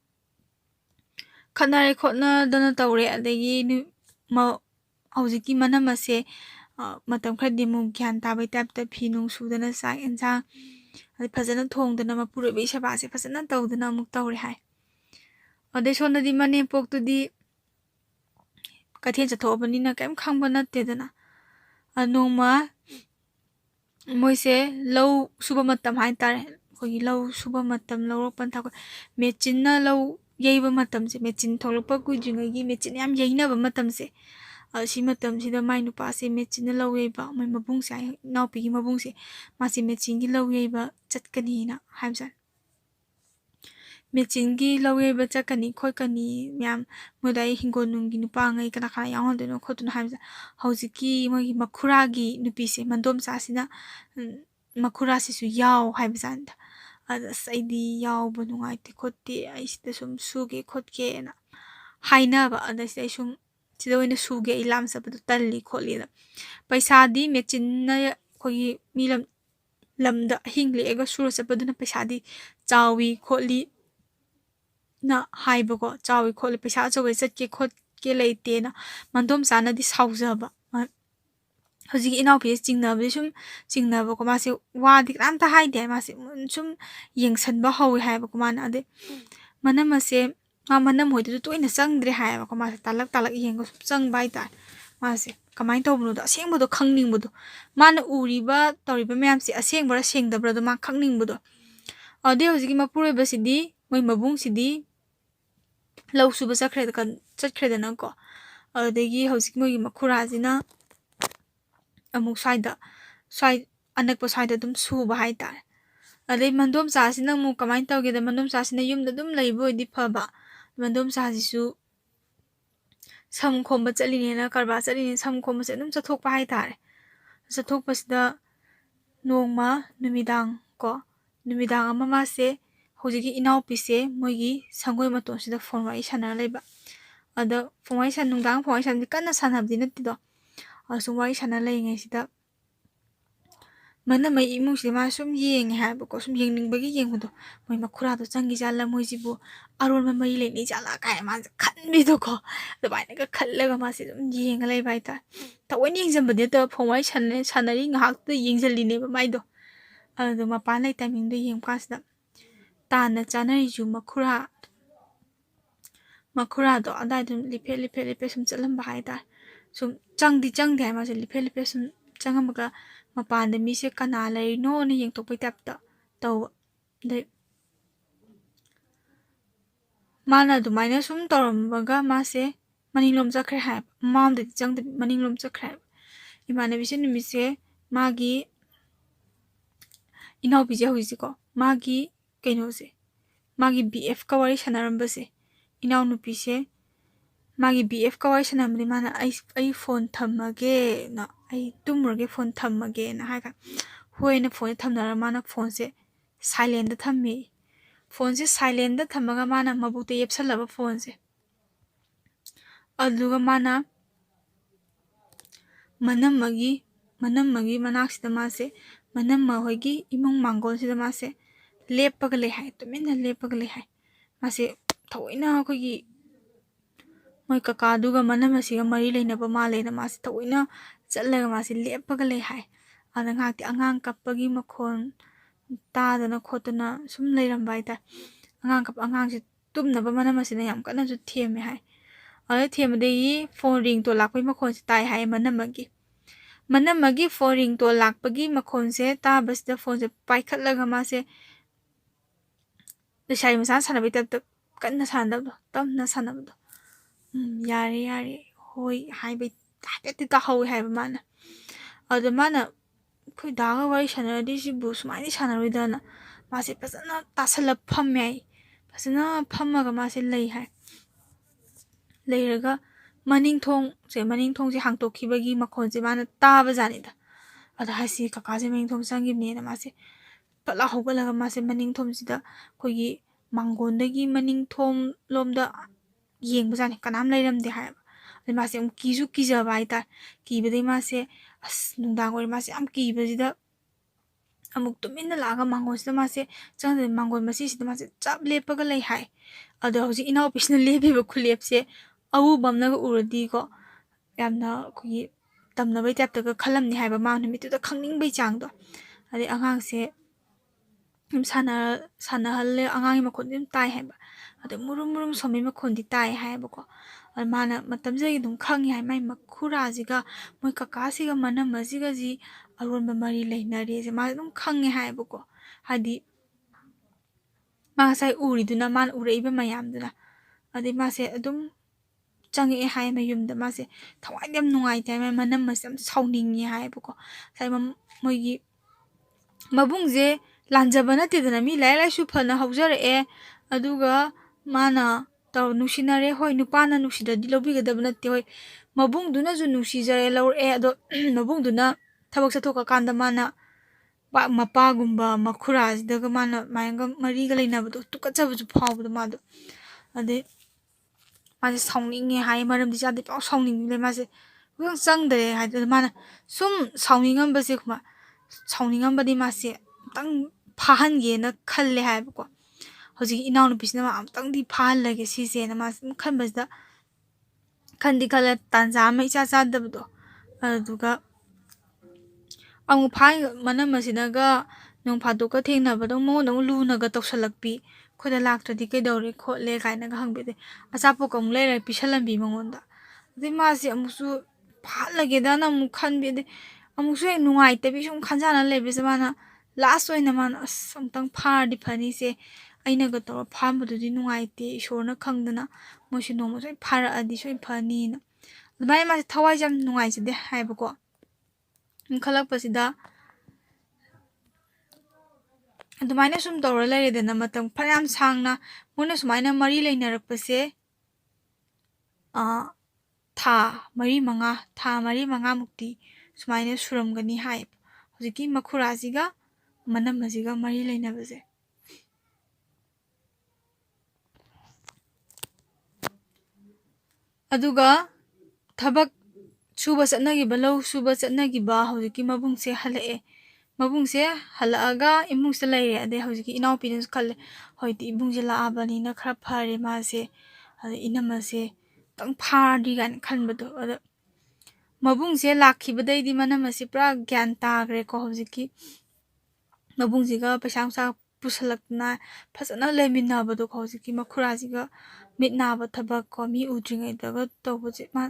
khanare khotna dana tawre adagi hojiki manamase matam khadi mu gyan tabai tapta phi nung sudana sak ensang adi fazana thongdana mapurebe sabase fazana tawdana amuk tawre hai ade sondadi mane poktudi kathen chathobanina kaim khangba nattedana nongma moise lau suba matam hai tare khoi lau suba matam lauropan thak mechinna lau yeiba matam se mechin tholokpa kuijingagi mechin yam yeinaba matam se asi matam sida mai nupa se mechin lau yeiba mai mabung se naupi gi mabung se masi mechin gi lau yeiba chatkani na haimsa mechin gi lau yeiba chakani khoikani myam modai hingon nungi nupa ngai kana kana yawndono khotuna haimsa hojiki mogi makhuragi nupi se mandom sa sina makhura sisu yaw haibsanda ada saidi yaw bunungai te khotte ai sida sum suge khotke na hainaba ada sida sum sida oina suge ilam sabadu talli kholi da paisa di mechin na khoi milam lamda hingle ega sura sabaduna paisa di chawi kholi na haiba ko chawi kholi paisa chawi chatke khotke leite na mandom sana di saujaba hojiki inawpi chingnabdi sum chingnaba ko mase wadi ramta haide mase sum yengsanba hawi haiba ko mana ade manamase manam hoidu toina changdre haiba ko mase talak yengo sum changba ita mase kamai tawbno da asengbodo khangningbodo mana uriba tawriba myamsi asengbara sengdabra do ma khangningbodo ade hojiki mapureba sidi moi mabung sidi lau suba chatkredana ko adegi hojiki moi makhurajina amuk swai anakpa swaida dum suba haitare adai mandom chasina mu kamai tawgeda mandom chasina yumda dum leibo idi phaba mandom chasisu sam khomba chalinena karba chaline sam khomba se dum chathokpa haitare chathokpasida nongma numidang ama mase hojiki inawpise moigi sangoi matonsida phone wai sana leiba ada phone wai san nungdang phone wai san kanna sanabdi nattido asum wai sana leingai sida mana mai imungsida ma sum yengi haiba ko sum yengningba gi yengbudo moi makhura do changi jala moijibu aron ma mai leini jala kai ma khanbido ko dabaina ka khallaga ma se dum yenga leiba ita tawani yengjambade ta phone wai sanari ngahak ta yengjalline ba maido ado mapan lai timing do yengpasida tana chanari ju makhura do adai dum lipe sum chalamba haita sum changdi hai ma se lipe sum changamaga mapanda mise kana leino na yengtokpai tapta taw dai mana dumaina sum tawrambaga mase maninglom chakre hai mamda changda maninglom chakre imana bise numise magi inaw bije hojiko magi kainose magi BF ka wari sanarambase inaw nupise magi BF ka wari sanamde mana ai phone thamage na ai tumurge phone thamage na haika hoina phone thamnara mana phone se silent da thammi phone se silent da thamaga mana mabukte yepsalaba phone se aduga mana manamagi manaksida mase manamma hoigi imong mangol sida mase leppaga le hai tuminna leppaga le hai mase thoina khogi ꯃꯣꯏ ꯀꯀꯥꯗꯨꯒ ꯃꯅꯝ ꯑꯁꯤꯒ ꯃꯔꯤ ꯂꯩꯅꯕ ꯃꯥꯜꯂꯦꯅ ꯃꯥꯁꯤ ꯊꯑꯣꯏꯅ ꯆꯠꯂꯒ ꯃꯥꯁꯤ ꯂꯦꯞꯄꯒ ꯂꯩ ꯍꯥꯏ ꯑꯗ ꯉꯥꯏꯍꯥꯛꯇꯤ ꯑꯉꯥꯡ ꯀꯞꯄꯒꯤ ꯃꯈꯣꯟ ꯇꯥꯗꯅ ꯈꯣꯠꯇꯅ ꯁꯨꯝ ꯂꯩꯔꯝꯕ ꯍꯥꯏꯇꯥꯔꯦ ꯑꯉꯥꯡꯁꯦ ꯇꯨꯝꯅꯕ ꯃꯅꯝ ꯑꯁꯤꯅ ꯌꯥꯝ ꯀꯟꯅꯁꯨ ꯊꯦꯝꯃꯦ ꯍꯥꯏ ꯑꯗ ꯊꯦꯝꯕꯗꯒꯤ ꯐꯣꯟ ꯔꯤꯡꯇꯣꯟ ꯂꯥꯛꯄꯒꯤ ꯃꯈꯣꯟꯁꯦ ꯇꯥꯏ ꯍꯥꯏ ꯃꯅꯝ ꯑꯃꯒꯤ ꯐꯣꯟ ꯔꯤꯡꯇꯣꯟ ꯂꯥꯛꯄꯒꯤ ꯃꯈꯣꯟꯁꯦ ꯇꯥꯕꯁꯤꯗ ꯐꯣꯟꯁꯦ ꯄꯥꯏꯈꯠꯂꯒ ꯃꯥꯁꯦ ꯂꯩꯁꯥꯕꯤ ꯃꯆꯥ ꯁꯥꯟꯅꯕꯩ ꯇꯥꯏꯞꯇ ꯀꯟꯅ ꯁꯥꯟꯅꯗꯕꯗꯣ ꯇꯞꯅ ꯁꯥꯟꯅꯕꯗꯣ ꯌꯥꯔꯦ ꯍꯣꯏ ꯍꯥꯏꯐꯦꯠꯇꯤ ꯇꯥꯍꯧꯋꯦ ꯍꯥꯏꯕ ꯃꯥꯅ ꯑꯗ ꯃꯥꯅ ꯑꯩꯈꯣꯏ ꯗꯥꯒ ꯋꯥꯔꯤ ꯁꯥꯟꯅꯔꯗꯤ ꯁꯤꯕꯨ ꯁꯨꯃꯥꯏꯅ ꯁꯥꯟꯅꯔꯣꯏꯗꯅ ꯃꯥꯁꯦ ꯐꯖꯅ ꯇꯥꯁꯜꯂ ꯐꯝꯃꯦ ꯍꯥꯏ ꯐꯖꯅ ꯐꯝꯃꯒ ꯃꯥꯁꯦ ꯂꯩ ꯍꯥꯏ ꯂꯩꯔꯒ ꯃꯅꯤꯡꯊꯣꯡꯁꯦ ꯍꯥꯡꯇꯣꯛꯈꯤꯕꯒꯤ ꯃꯈꯣꯟꯁꯦ ꯃꯥꯅ ꯇꯥꯕꯖꯥꯠꯅꯤꯗ ꯑꯗ ꯍꯥꯏꯁꯤ ꯀꯀꯥꯁꯦ ꯃꯅꯤꯡꯊꯣꯡ ꯆꯪꯈꯤꯕꯅꯦꯅ ꯃꯥꯁꯦ ꯐꯠꯂꯥ ꯍꯧꯒꯠꯂꯒ ꯃꯥꯁꯦ ꯃꯅꯤꯡꯊꯣꯡꯁꯤꯗ ꯑꯩꯈꯣꯏꯒꯤ ꯃꯥꯡꯒꯣꯟꯗꯒꯤ ꯃꯅꯤꯡꯊꯣꯡ ꯂꯣꯝꯗ ꯌꯦꯡꯕꯖꯥꯠꯅꯤ ꯀꯅꯥꯝ ꯂꯩꯔꯝꯗꯦ ꯍꯥꯏꯕ ꯑꯗꯩ ꯃꯥꯁꯦ ꯑꯃꯨꯛ ꯀꯤꯁꯨ ꯀꯤꯖꯕ ꯍꯥꯏꯇꯥꯔꯦ ꯀꯤꯕꯗꯩ ꯃꯥꯁꯦ ꯅꯨꯡꯗꯥꯡ ꯑꯣꯏꯔꯦ ꯃꯥꯁꯦ ꯌꯥꯝ ꯀꯤꯕꯁꯤꯗ ꯑꯃꯨꯛ ꯇꯨꯃꯤꯟꯅ ꯂꯥꯛꯑꯒ ꯃꯥꯡꯒꯣꯟꯁꯤꯗ ꯃꯥꯁꯦ ꯆꯪꯗꯦ ꯃꯥꯡꯒꯣꯟ ꯃꯆꯤꯁꯤꯗ ꯃꯥꯁꯦ ꯆꯞ ꯂꯦꯞꯄꯒ ꯂꯩ ꯍꯥꯏ ꯑꯗꯣ ꯍꯧꯖꯤꯛ ꯏꯅꯥꯎꯄꯤꯁꯤꯅ ꯂꯦꯞꯄꯤꯕ ꯈꯨꯂꯦꯞꯁꯦ ꯑꯎꯕ ꯑꯃꯅꯒ ꯎꯔꯗꯤꯀꯣ ꯌꯥꯝꯅ ꯑꯩꯈꯣꯏꯒꯤ ꯇꯝꯅꯕꯩ ꯇꯥꯏꯞꯇꯒ ꯈꯜꯂꯝꯅꯤ ꯍꯥꯏꯕ ꯃꯥ ꯅꯨꯃꯤꯠꯇꯨꯗ ꯈꯪꯅꯤꯡꯕꯩ ꯆꯥꯡꯗꯣ ꯑꯗꯩ ꯑꯉꯥꯡꯁꯦ ꯑꯗꯨꯝ ꯁꯥꯟꯅꯍꯜꯂꯦ ꯑꯉꯥꯡꯒꯤ ꯃꯈꯣꯟꯗꯤ ꯑꯗꯨꯝ ꯇꯥꯏ ꯍꯥꯏꯕ ꯑꯗꯣ ꯃꯨꯔꯨꯝ ꯁꯣꯟꯕꯩ ꯃꯈꯣꯟꯗꯤ ꯇꯥꯏ ꯍꯥꯏꯌꯦꯕꯀꯣ ꯑꯗ ꯃꯥꯅ ꯃꯇꯝꯁꯤꯗꯒꯤ ꯑꯗꯨꯝ ꯈꯪꯉꯤ ꯍꯥꯏ ꯃꯥꯏ ꯃꯈꯨꯔꯥꯁꯤꯒ ꯃꯣꯏ ꯀꯀꯥꯁꯤꯒ ꯃꯅꯝ ꯑꯁꯤꯒꯁꯤ ꯑꯔꯣꯟꯕ ꯃꯔꯤ ꯂꯩꯅꯔꯦꯁꯦ ꯃꯥꯁꯦ ꯑꯗꯨꯝ ꯈꯪꯉꯦ ꯍꯥꯏꯌꯦꯕꯀோ ꯍꯥꯏꯗꯤ ꯃꯥ ꯉꯁꯥꯏ ꯎꯔꯤꯗꯨꯅ ꯃꯥꯅ ꯎꯔꯛꯏꯕ ꯃꯌꯥꯝꯗꯨꯅ ꯑꯗꯩ ꯃꯥꯁꯦ ꯑꯗꯨꯝ ꯆꯪꯉꯛꯑꯦ ꯍꯥꯏ ꯃꯌꯨꯝꯗ ꯃꯥꯁꯦ ꯊꯋꯥꯏꯗꯤ ꯌꯥꯝ ꯅꯨꯡꯉꯥꯏꯇꯦ ꯍꯥꯏ ꯃꯅꯝ ꯑꯁꯤ ꯌꯥꯝ ꯁꯥꯎꯅꯤꯡꯉꯦ ꯍꯥꯏꯌꯦꯕꯀோ ꯉꯁꯥꯏ ꯃꯣꯏꯒꯤ ꯃꯕꯨꯡꯁꯦ ꯂꯥꯟꯖꯕ ꯅꯠꯇꯦꯗꯅ ꯃꯤ ꯂꯥꯏꯔꯤꯛ ꯂꯥꯏꯁꯨ ꯐꯅ ꯍꯧꯖꯔꯛꯑꯦ ꯑꯗꯨꯒ ꯃꯥꯅ ꯅꯨꯡꯁꯤꯅꯔꯦ ꯍꯣꯏ ꯅꯨꯄꯥꯅ ꯅꯨꯡꯁꯤꯗ꯭ꯔꯗꯤ ꯂꯧꯕꯤꯒꯗꯕ ꯅꯠꯇꯦ ꯍꯣꯏ ꯃꯕꯨꯡꯗꯨꯅꯁꯨ ꯅꯨꯡꯁꯤꯖꯔꯦ ꯂꯧꯔꯛꯑꯦ ꯑꯗꯣ ꯃꯕꯨꯡꯗꯨꯅ ꯊꯕꯛ ꯆꯠꯊꯣꯛꯀꯥꯟꯗ ꯃꯥꯅ ꯃꯄꯥꯒꯨꯝꯕ ꯃꯈꯨꯔꯥꯁꯤꯗꯒ ꯃꯥꯅ ꯃꯥꯏꯅꯒ ꯃꯔꯤꯒ ꯂꯩꯅꯕꯗꯣ ꯇꯨꯀꯠꯆꯕꯁꯨ ꯐꯥꯎꯕꯗꯣ ꯃꯥꯗꯣ ꯑꯗꯩ ꯃꯥꯁꯦ ꯁꯥꯎꯅꯤꯡꯉꯦ ꯍꯥꯏ ꯃꯔꯝꯗꯤ ꯆꯥꯗꯦ ꯄꯥꯎ ꯁꯥꯎꯅꯤꯡꯉꯦ ꯃꯥꯁꯦ ꯈꯤꯇꯪ ꯆꯪꯗ꯭ꯔꯦ ꯍꯥꯏꯗꯅ ꯃꯥꯅ ꯁꯨꯝ ꯁꯥꯎꯅꯤꯡꯉꯝꯕꯗꯤ ꯃꯥꯁꯦ ꯑꯃꯨꯛꯇꯪ ꯐꯥꯍꯟꯒꯦꯅ ꯈꯜꯂꯦ ꯍꯥꯏꯕꯀꯣ ꯍꯧꯖꯤꯛꯀꯤ ꯏꯅꯥꯎꯅꯨꯄꯤꯁꯤꯅ ꯃꯥ ꯑꯃꯨꯛꯇꯪꯗꯤ ꯐꯥꯍꯜꯂꯒꯦ ꯁꯤꯁꯦꯅ ꯃꯥꯁꯦ ꯑꯗꯨꯝ ꯈꯟꯕꯁꯤꯗ ꯈꯜꯂ ꯇꯥꯟꯖꯥ ꯑꯃ ꯏꯆꯥ ꯆꯥꯗꯕꯗꯣ ꯑꯗꯨꯒ ꯑꯃꯨꯛ ꯃꯅꯝ ꯑꯁꯤꯅꯒ ꯅꯣꯡ ꯐꯥꯗꯣꯛꯀ ꯊꯦꯡꯅꯕꯗꯣ ꯃꯉꯣꯟꯗ ꯑꯃꯨꯛ ꯂꯨꯅꯒ ꯇꯧꯁꯜꯂꯛꯄꯤ ꯑꯩꯈꯣꯏꯗ ꯂꯥꯛꯇ꯭ꯔꯗꯤ ꯀꯩꯗꯧꯔꯦ ꯈꯣꯠꯂꯦ ꯀꯥꯏꯅꯒ ꯍꯪꯕꯤꯗꯦ ꯑꯆꯥꯄꯣꯠꯀ ꯑꯃꯨꯛ ꯂꯩꯔꯒ ꯄꯤꯁꯜꯂꯝꯕꯤ ꯃꯉꯣꯟꯗ ꯑꯗꯩ ꯃꯥꯁꯦ ꯑꯃꯨꯛꯁꯨ ꯐꯥꯍꯜꯂꯒꯦꯗꯅ ꯑꯃꯨꯛ ꯈꯟꯕꯤ ꯑꯗꯩ ꯑꯃꯨꯛꯁꯨ ꯍꯦꯛ ꯅꯨꯡꯉꯥꯏꯇꯕꯤ ꯁꯨꯝ ꯈꯟꯖꯥꯅ ꯂꯩꯕꯁꯦ ꯃꯥꯅ ꯂꯥꯁ ꯑꯣꯏꯅ ꯃꯥꯅ ꯑꯃꯨꯛꯇꯪ ꯐꯥꯔꯗꯤ ꯐꯅꯤꯁꯦ ꯑꯩꯅꯒ ꯇꯧꯔ ꯐꯥꯔꯝꯕꯗꯨꯗꯤ ꯅꯨꯡꯉꯥꯏꯇꯦ ꯏꯁꯣꯔꯅ ꯈꯪꯗꯅ ꯃꯣꯏꯁꯨ ꯅꯣꯡꯃ ꯁꯣꯏ ꯐꯥꯔꯛꯑꯗꯤ ꯁꯣꯏ ꯐꯅꯤꯅ ꯑꯗꯨꯃꯥꯏꯅ ꯃꯥꯁꯦ ꯊꯋꯥꯏꯁꯦ ꯌꯥꯝ ꯅꯨꯡꯉꯥꯏꯖꯗꯦ ꯍꯥꯏꯕꯀꯣ ꯈꯜꯂꯛꯄꯁꯤꯗ ꯑꯗꯨꯃꯥꯏꯅ ꯁꯨꯝ ꯇꯧꯔ ꯂꯩꯔꯦꯗꯅ ꯃꯇꯝ ꯐꯅꯌꯥꯝ ꯁꯥꯡꯅ ꯃꯣꯏꯅ ꯁꯨꯃꯥꯏꯅ ꯃꯔꯤ ꯂꯩꯅꯔꯛꯄꯁꯦ ꯊꯥ ꯃꯔꯤ ꯃꯉꯥꯃꯨꯛꯇꯤ ꯁꯨꯃꯥꯏꯅ ꯁꯨꯔꯝꯒꯅꯤ ꯍꯥꯏꯌꯦꯕ ꯍꯧꯖꯤꯛꯀꯤ ꯃꯈꯨꯔꯥꯁꯤꯒ ꯃꯅꯝ ꯑꯁꯤꯒ ꯃꯔꯤ ꯂꯩꯅꯕꯁꯦ ꯑꯗꯨꯒ ꯊꯕꯛ ꯁꯨꯕ ꯆꯠꯅꯈꯤꯕ ꯂꯧ ꯁꯨꯕ ꯆꯠꯅꯈꯤꯕ ꯍꯧꯖꯤꯛꯀꯤ ꯃꯕꯨꯡꯁꯦ ꯍꯜꯂꯛꯑꯦ ꯃꯕꯨꯡꯁꯦ ꯍꯜꯂꯛꯑꯒ ꯏꯃꯨꯡꯁꯤꯗ ꯂꯩꯔꯦ ꯑꯗꯩ ꯍꯧꯖꯤꯛꯀꯤ ꯏꯅꯥꯎꯄꯤꯅꯁꯨ ꯈꯜꯂꯦ ꯍꯧꯖꯤꯛꯇꯤ ꯏꯕꯨꯡꯁꯦ ꯂꯥꯛꯑꯕꯅꯤꯅ ꯈꯔ ꯐꯔꯦ ꯃꯥꯁꯦ ꯑꯗꯩ ꯏꯅꯝꯃꯁꯦ ꯈꯤꯇꯪ ꯐꯥꯔꯗꯤ ꯀꯥꯏꯅ ꯈꯟꯕꯗꯣ ꯑꯗ ꯃꯕꯨꯡꯁꯦ ꯂꯥꯛꯈꯤꯕꯗꯩꯗꯤ ꯃꯅꯝ ꯑꯁꯤ ꯄꯨꯔꯥ ꯒ꯭ꯌꯥꯟ ꯇꯥꯈ꯭ꯔꯦꯀꯣ ꯍꯧꯖꯤꯛꯀꯤ ꯃꯕꯨꯡꯁꯤꯒ ꯄꯩꯁꯥ ꯅꯨꯡꯁꯥ ꯄꯨꯁꯜꯂꯛꯇꯅ ꯐꯖꯅ ꯂꯩꯃꯤꯟꯅꯕꯗꯣ ꯍꯧꯖꯤꯛꯀꯤ ꯃꯈꯨꯔꯥꯁꯤꯒ ꯃꯤꯠ ꯅꯥꯕ ꯊꯕꯛ ꯀꯣ ꯃꯤ ꯎꯗ꯭ꯔꯤꯉꯩꯗꯒ ꯇꯧꯕꯁꯦ ꯃꯥ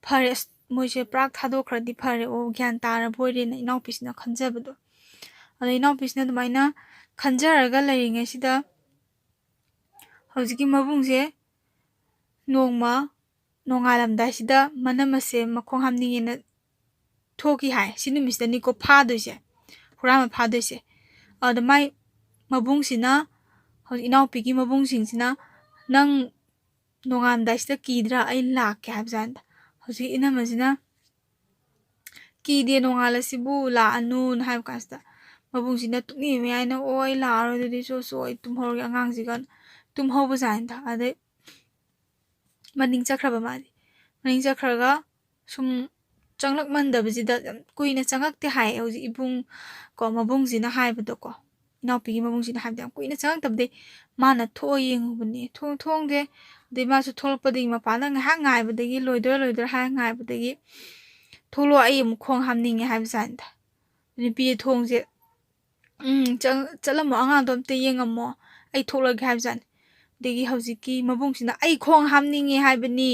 ꯐꯔꯦ ꯃꯣꯏꯁꯦ ꯄꯨꯔꯥ ꯊꯥꯗꯣꯛꯈ꯭ꯔꯗꯤ ꯐꯔꯦ ꯒ꯭ꯌꯥꯟ ꯇꯥꯔꯕꯣꯏꯔꯦꯅ ꯏꯅꯥꯎꯄꯤꯁꯤꯅ ꯈꯟꯖꯕꯗꯣ ꯑꯗ ꯏꯅꯥꯎꯄꯤꯁꯤꯅ ꯑꯗꯨꯃꯥꯏꯅ ꯈꯟꯖꯔꯒ ꯂꯩꯔꯤꯉꯩꯁꯤꯗ ꯍꯧꯖꯤꯛꯀꯤ ꯃꯕꯨꯡꯁꯦ ꯅꯣꯡꯃ ꯅꯣꯡꯉꯥꯜꯂꯝꯗꯥꯏꯁꯤꯗ ꯃꯅꯝ ꯑꯁꯦ ꯃꯈꯣꯡ ꯍꯥꯝꯅꯤꯡꯉꯦꯅ ꯊꯣꯛꯈꯤ ꯍꯥꯏ ꯁꯤ ꯅꯨꯃꯤꯠꯁꯤꯗꯅꯤꯀꯣ ꯐꯥꯗꯣꯏꯁꯦ ꯍꯨꯔꯥꯟꯕ ꯐꯥꯗꯣꯏꯁꯦ ꯑꯗ ꯃꯥꯏ ꯃꯕꯨꯡꯁꯤꯅ ꯍꯧꯖꯤꯛ ꯏꯅꯥꯎꯄꯤꯒꯤ ꯃꯕꯨꯡꯁꯤꯡꯁꯤꯅ ꯅꯪ ꯅꯣꯡꯉꯥꯜꯂꯝꯗꯥꯏꯁꯤꯗ ꯀꯤꯗ꯭ꯔꯥ ꯑꯩ ꯂꯥꯛꯀꯦ ꯍꯥꯏꯕꯖꯥꯠꯅꯤꯗ ꯍꯧꯖꯤꯛ ꯏꯅꯝꯃꯁꯤꯅ ꯀꯤꯗꯦ ꯅꯣꯡꯉꯥꯜꯂꯁꯤꯕꯨ ꯂꯥꯛꯑꯅꯨꯅ ꯍꯥꯏꯕ ꯀꯥꯟꯁꯤꯗ ꯃꯕꯨꯡꯁꯤꯅ ꯇꯨꯝꯅꯤꯡꯉꯤ ꯃꯌꯥꯏꯅ ꯑꯩ ꯂꯥꯛꯑꯔꯣꯏ ꯑꯗꯨꯗꯤ ꯑꯩ ꯇꯨꯝꯍꯧꯔꯒꯦ ꯑꯉꯥꯡꯁꯤꯒ ꯇꯨꯝꯍꯧꯕꯖꯥꯠꯅꯤꯗ ꯑꯗꯩ ꯃꯅꯤꯡ ꯆꯠꯈ꯭ꯔꯕ ꯃꯥꯗꯤ ꯃꯅꯤꯡ ꯆꯠꯈ꯭ꯔꯒ ꯁꯨꯝ ꯆꯪꯂꯛꯃꯟꯗꯕꯁꯤꯗ ꯌꯥꯝ ꯀꯨꯏꯅ ꯆꯪꯉꯛꯇꯦ ꯍꯥꯏꯌꯦ ꯍꯧꯖꯤꯛ ꯃꯕꯨꯡꯁꯤꯅ ꯍꯥꯏꯕꯗꯣꯀꯣ ꯏꯅꯥꯎꯄꯤꯒꯤ ꯃꯕꯨꯡꯁꯤꯅ ꯍꯥꯏꯕꯗ ꯌꯥꯝ ꯀꯨꯏꯅ ꯆꯪꯉꯛꯇꯕꯗꯩ ꯃꯥꯅ ꯊꯣꯛꯑ ꯌꯦꯡꯉꯨꯕꯅꯦ ꯊꯣꯡꯁꯦ ꯑꯗꯩ ꯃꯥꯁꯨ ꯊꯣꯛꯂꯛꯄꯗꯒꯤ ꯃꯄꯥꯟꯗ ꯉꯥꯏꯍꯥꯛ ꯉꯥꯏꯕꯗꯒꯤ ꯂꯣꯏꯗꯣꯔ ꯍꯥꯏꯔ ꯉꯥꯏꯕꯗꯒꯤ ꯊꯣꯛꯂꯛꯑꯣ ꯑꯩ ꯑꯃꯨꯛ ꯈꯣꯡ ꯍꯥꯝꯅꯤꯡꯉꯦ ꯍꯥꯏꯕꯖꯥꯠꯅꯤꯗ ꯅꯨꯄꯤꯁꯦ ꯊꯣꯡꯁꯦ ꯆꯠꯂꯝꯃꯣ ꯑꯉꯥꯡꯗꯣ ꯑꯝꯇ ꯌꯦꯡꯉꯝꯃꯣ ꯑꯩ ꯊꯣꯛꯂꯒꯦ ꯍꯥꯏꯕꯖꯥꯠꯅꯤ ꯑꯗꯒꯤ ꯍꯧꯖꯤꯛꯀꯤ ꯃꯕꯨꯡꯁꯤꯅ ꯑꯩ ꯈꯣꯡ ꯍꯥꯝꯅꯤꯡꯉꯦ ꯍꯥꯏꯕꯅꯤ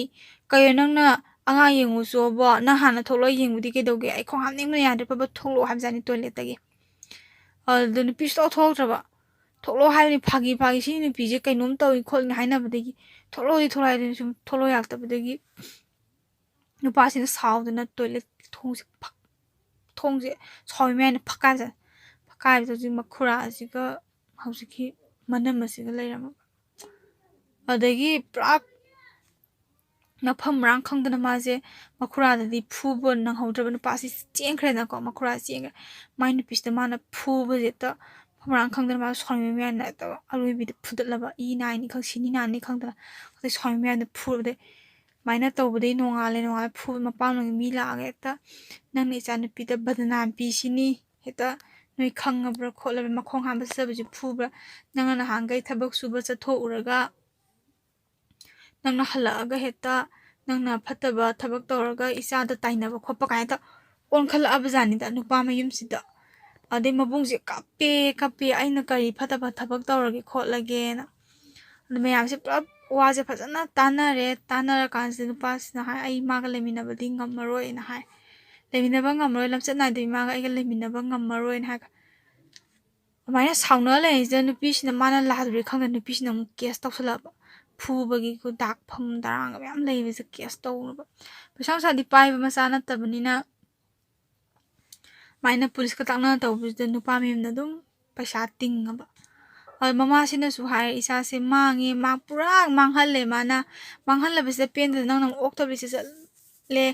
ꯀꯩꯅꯣ ꯅꯪꯅ ꯑꯉꯥꯡ ꯌꯦꯡꯉꯨꯆꯣꯕꯣ ꯅꯪ ꯍꯥꯟꯅ ꯊꯣꯛꯂꯒ ꯌꯦꯡꯕꯗꯤ ꯀꯩꯗꯧꯒꯦ ꯑꯩ ꯈꯣꯡ ꯍꯥꯝꯅꯤꯡꯕꯅ ꯌꯥꯗ꯭ꯔꯦ ꯐꯕꯠ ꯊꯣꯛꯂꯛꯑꯣ ꯍꯥꯏꯕꯖꯥꯠꯅꯤ ꯇꯣꯏꯂꯦꯠꯇꯒꯤ ꯑꯗꯨꯗ ꯅꯨꯄꯤ ꯁꯨꯡꯊꯣꯛ ꯊꯣꯛꯂꯛꯇ꯭ꯔꯕ ꯊꯣꯛꯂꯛꯑꯣ ꯍꯥꯏꯕꯅꯤ ꯐꯥꯒꯤ ꯁꯤ ꯅꯨꯄꯤꯁꯦ ꯀꯩꯅꯣꯝ ꯇꯧꯏ ꯈꯣꯠꯂꯤ ꯍꯥꯏꯅꯕꯗꯒꯤ ꯊꯣꯛꯂꯛꯑꯣꯗꯤ ꯊꯣꯛꯂꯛꯑꯦ ꯑꯗꯨꯅ ꯁꯨꯝ ꯊꯣꯛꯂꯛꯑꯣ ꯌꯥꯔꯛꯇꯕꯗꯒꯤ ꯅꯨꯄꯥꯁꯤꯅ ꯁꯥꯎꯗꯅ ꯇꯣꯏꯂꯦꯠ ꯊꯣꯡꯁꯦ ꯁꯥꯎꯏ ꯃꯌꯥꯏꯅ ꯐꯛꯀꯥꯏꯖꯥꯠꯅꯤ ꯐꯛꯀꯥꯏꯕꯗ ꯍꯧꯖꯤꯛ ꯃꯈꯨꯔꯥꯁꯤꯒ ꯍꯧꯖꯤꯛꯀꯤ ꯃꯅꯝ ꯑꯁꯤꯒ ꯂꯩꯔꯝꯃꯕ ꯑꯗꯒꯤ ꯄꯨꯔꯥ ꯃꯐꯝ ꯃꯔꯥꯡ ꯈꯪꯗꯅ ꯃꯥꯁꯦ ꯃꯈꯨꯔꯥꯗꯗꯤ ꯐꯨꯕ ꯅꯪꯍꯧꯗ꯭ꯔꯕ ꯅꯨꯄꯥꯁꯤ ꯆꯦꯟꯈ꯭ꯔꯦꯅꯀꯣ ꯃꯈꯨꯔꯥ ꯆꯦꯟꯈ꯭ꯔꯦ ꯃꯥꯏ ꯅꯨꯄꯤꯁꯤꯗ ꯃꯥꯅ ꯐꯨꯕꯁꯦ ꯍꯦꯛꯇ ꯃꯐꯝ ꯃꯔꯥꯡ ꯈꯪꯗꯅ ꯃꯥꯁꯨ ꯁꯥꯎꯅꯤꯡꯕ ꯃꯌꯥꯝꯅ ꯍꯦꯛꯇ ꯑꯔꯣꯏꯕꯤꯗ ꯐꯨꯗꯠꯂꯕ ꯏ ꯅꯥꯏꯅꯤ ꯈꯪ ꯁꯤꯅꯤ ꯅꯥꯅꯤ ꯈꯪꯗꯅ ꯑꯗꯩ ꯁꯥꯎꯅꯤꯡꯕ ꯃꯌꯥꯝꯅ ꯐꯨꯕꯗꯩ ꯑꯗꯨꯃꯥꯏꯅ ꯇꯧꯕꯗꯩ ꯅꯣꯡꯉꯥꯜꯂꯦ ꯐꯨꯕ ꯃꯄꯥꯝꯒꯤ ꯃꯤ ꯂꯥꯛꯑꯒ ꯍꯦꯛꯇ ꯅꯪꯅ ꯏꯆꯥꯅꯨꯄꯤꯗ ꯕꯗꯅꯥꯝ ꯄꯤꯁꯤꯅꯤ ꯍꯦꯛꯇ ꯅꯣꯏ ꯈꯪꯉꯕ꯭ꯔꯥ ꯈꯣꯠꯂꯕ꯭ꯔꯥ ꯃꯈꯣꯡ ꯍꯥꯝꯕ ꯆꯠꯆꯕꯁꯤ ꯐꯨꯕ꯭ꯔꯥ ꯅꯪꯅ ꯅꯍꯥꯟꯈꯩ ꯊꯕꯛ ꯁꯨꯕ ꯆꯠꯊꯣꯛꯎꯔꯒ ꯅꯪꯅ ꯍꯜꯂꯛꯑꯒ ꯍꯦꯛꯇ ꯅꯪꯅ ꯐꯠꯇꯕ ꯊꯕꯛ ꯇꯧꯔꯒ ꯏꯆꯥꯗ ꯇꯥꯏꯅꯕ ꯈꯣꯠꯄ ꯀꯥꯏꯅ ꯑꯣꯟꯈꯠꯂꯛꯑꯕꯖꯥꯠꯅꯤꯗ ꯅꯨꯄꯥ ꯃꯌꯨꯝꯁꯤꯗ ꯑꯗꯩ ꯃꯕꯨꯡꯁꯦ ꯀꯞꯄꯦ ꯑꯩꯅ ꯀꯔꯤ ꯐꯠꯇꯕ ꯊꯕꯛ ꯇꯧꯔꯒꯦ ꯈꯣꯠꯂꯒꯦꯅ ꯑꯗꯨ ꯃꯌꯥꯝꯁꯦ ꯄꯨꯂꯞ ꯋꯥꯁꯦ ꯐꯖꯅ ꯇꯥꯟꯅꯔꯀꯥꯟꯁꯤꯗ ꯅꯨꯄꯥꯁꯤꯅ ꯍꯥꯏ ꯑꯩ ꯃꯥꯒ ꯂꯩꯃꯤꯟꯅꯕꯗꯤ ꯉꯝꯃꯔꯣꯏꯅ ꯍꯥꯏ ꯂꯩꯃꯤꯟꯅꯕ ꯉꯝꯃꯔꯣꯏ ꯂꯝꯆꯠ ꯅꯥꯏꯗꯕꯤ ꯃꯥꯒ ꯑꯩꯒ ꯂꯩꯃꯤꯟꯅꯕ ꯉꯝꯃꯔꯣꯏꯅ ꯍꯥꯏ ꯑꯗꯨꯃꯥꯏꯅ ꯁꯥꯎꯅ ꯂꯩꯔꯤꯁꯤꯗ ꯅꯨꯄꯤꯁꯤꯅ ꯃꯥꯅ ꯂꯥꯜꯂꯨꯔꯦ ꯈꯪꯗꯅ ꯅꯨꯄꯤꯁꯤꯅ ꯑꯃꯨꯛ ꯀꯦꯁ ꯇꯧꯁꯜꯂꯛꯑꯕ ꯐꯨꯕꯒꯤ ꯗꯥꯛ ꯐꯝ ꯗꯔꯥꯡꯒ ꯃꯌꯥꯝ ꯂꯩꯕꯁꯦ ꯀꯦꯁ ꯇꯧꯅꯕ ꯄꯩꯁꯥ ꯅꯨꯡꯁꯥꯗꯤ ꯄꯥꯏꯕ ꯃꯆꯥ ꯅꯠꯇꯕꯅꯤꯅ ꯃꯥꯏꯅ ꯄꯨꯂꯤꯁꯀ ꯇꯥꯛꯅ ꯇꯧꯕꯁꯤꯗ ꯅꯨꯄꯥ ꯃꯌꯨꯝꯅ ꯑꯗꯨꯝ ꯄꯩꯁꯥ ꯇꯤꯡꯉꯕ ꯃꯃꯥꯁꯤꯅꯁꯨ ꯍꯥꯏꯔꯦ ꯏꯆꯥꯁꯦ ꯃꯥꯡꯉꯦ ꯄꯨꯔꯥ ꯃꯥꯡꯍꯜꯂꯦ ꯃꯥꯅ ꯃꯥꯡꯍꯜꯂꯕꯁꯤꯗ ꯄꯦꯟꯗꯗꯅ ꯅꯪꯅ ꯑꯃꯨꯛ ꯑꯣꯛꯇꯕ ꯂꯤꯆꯠ ꯆꯠꯂꯦ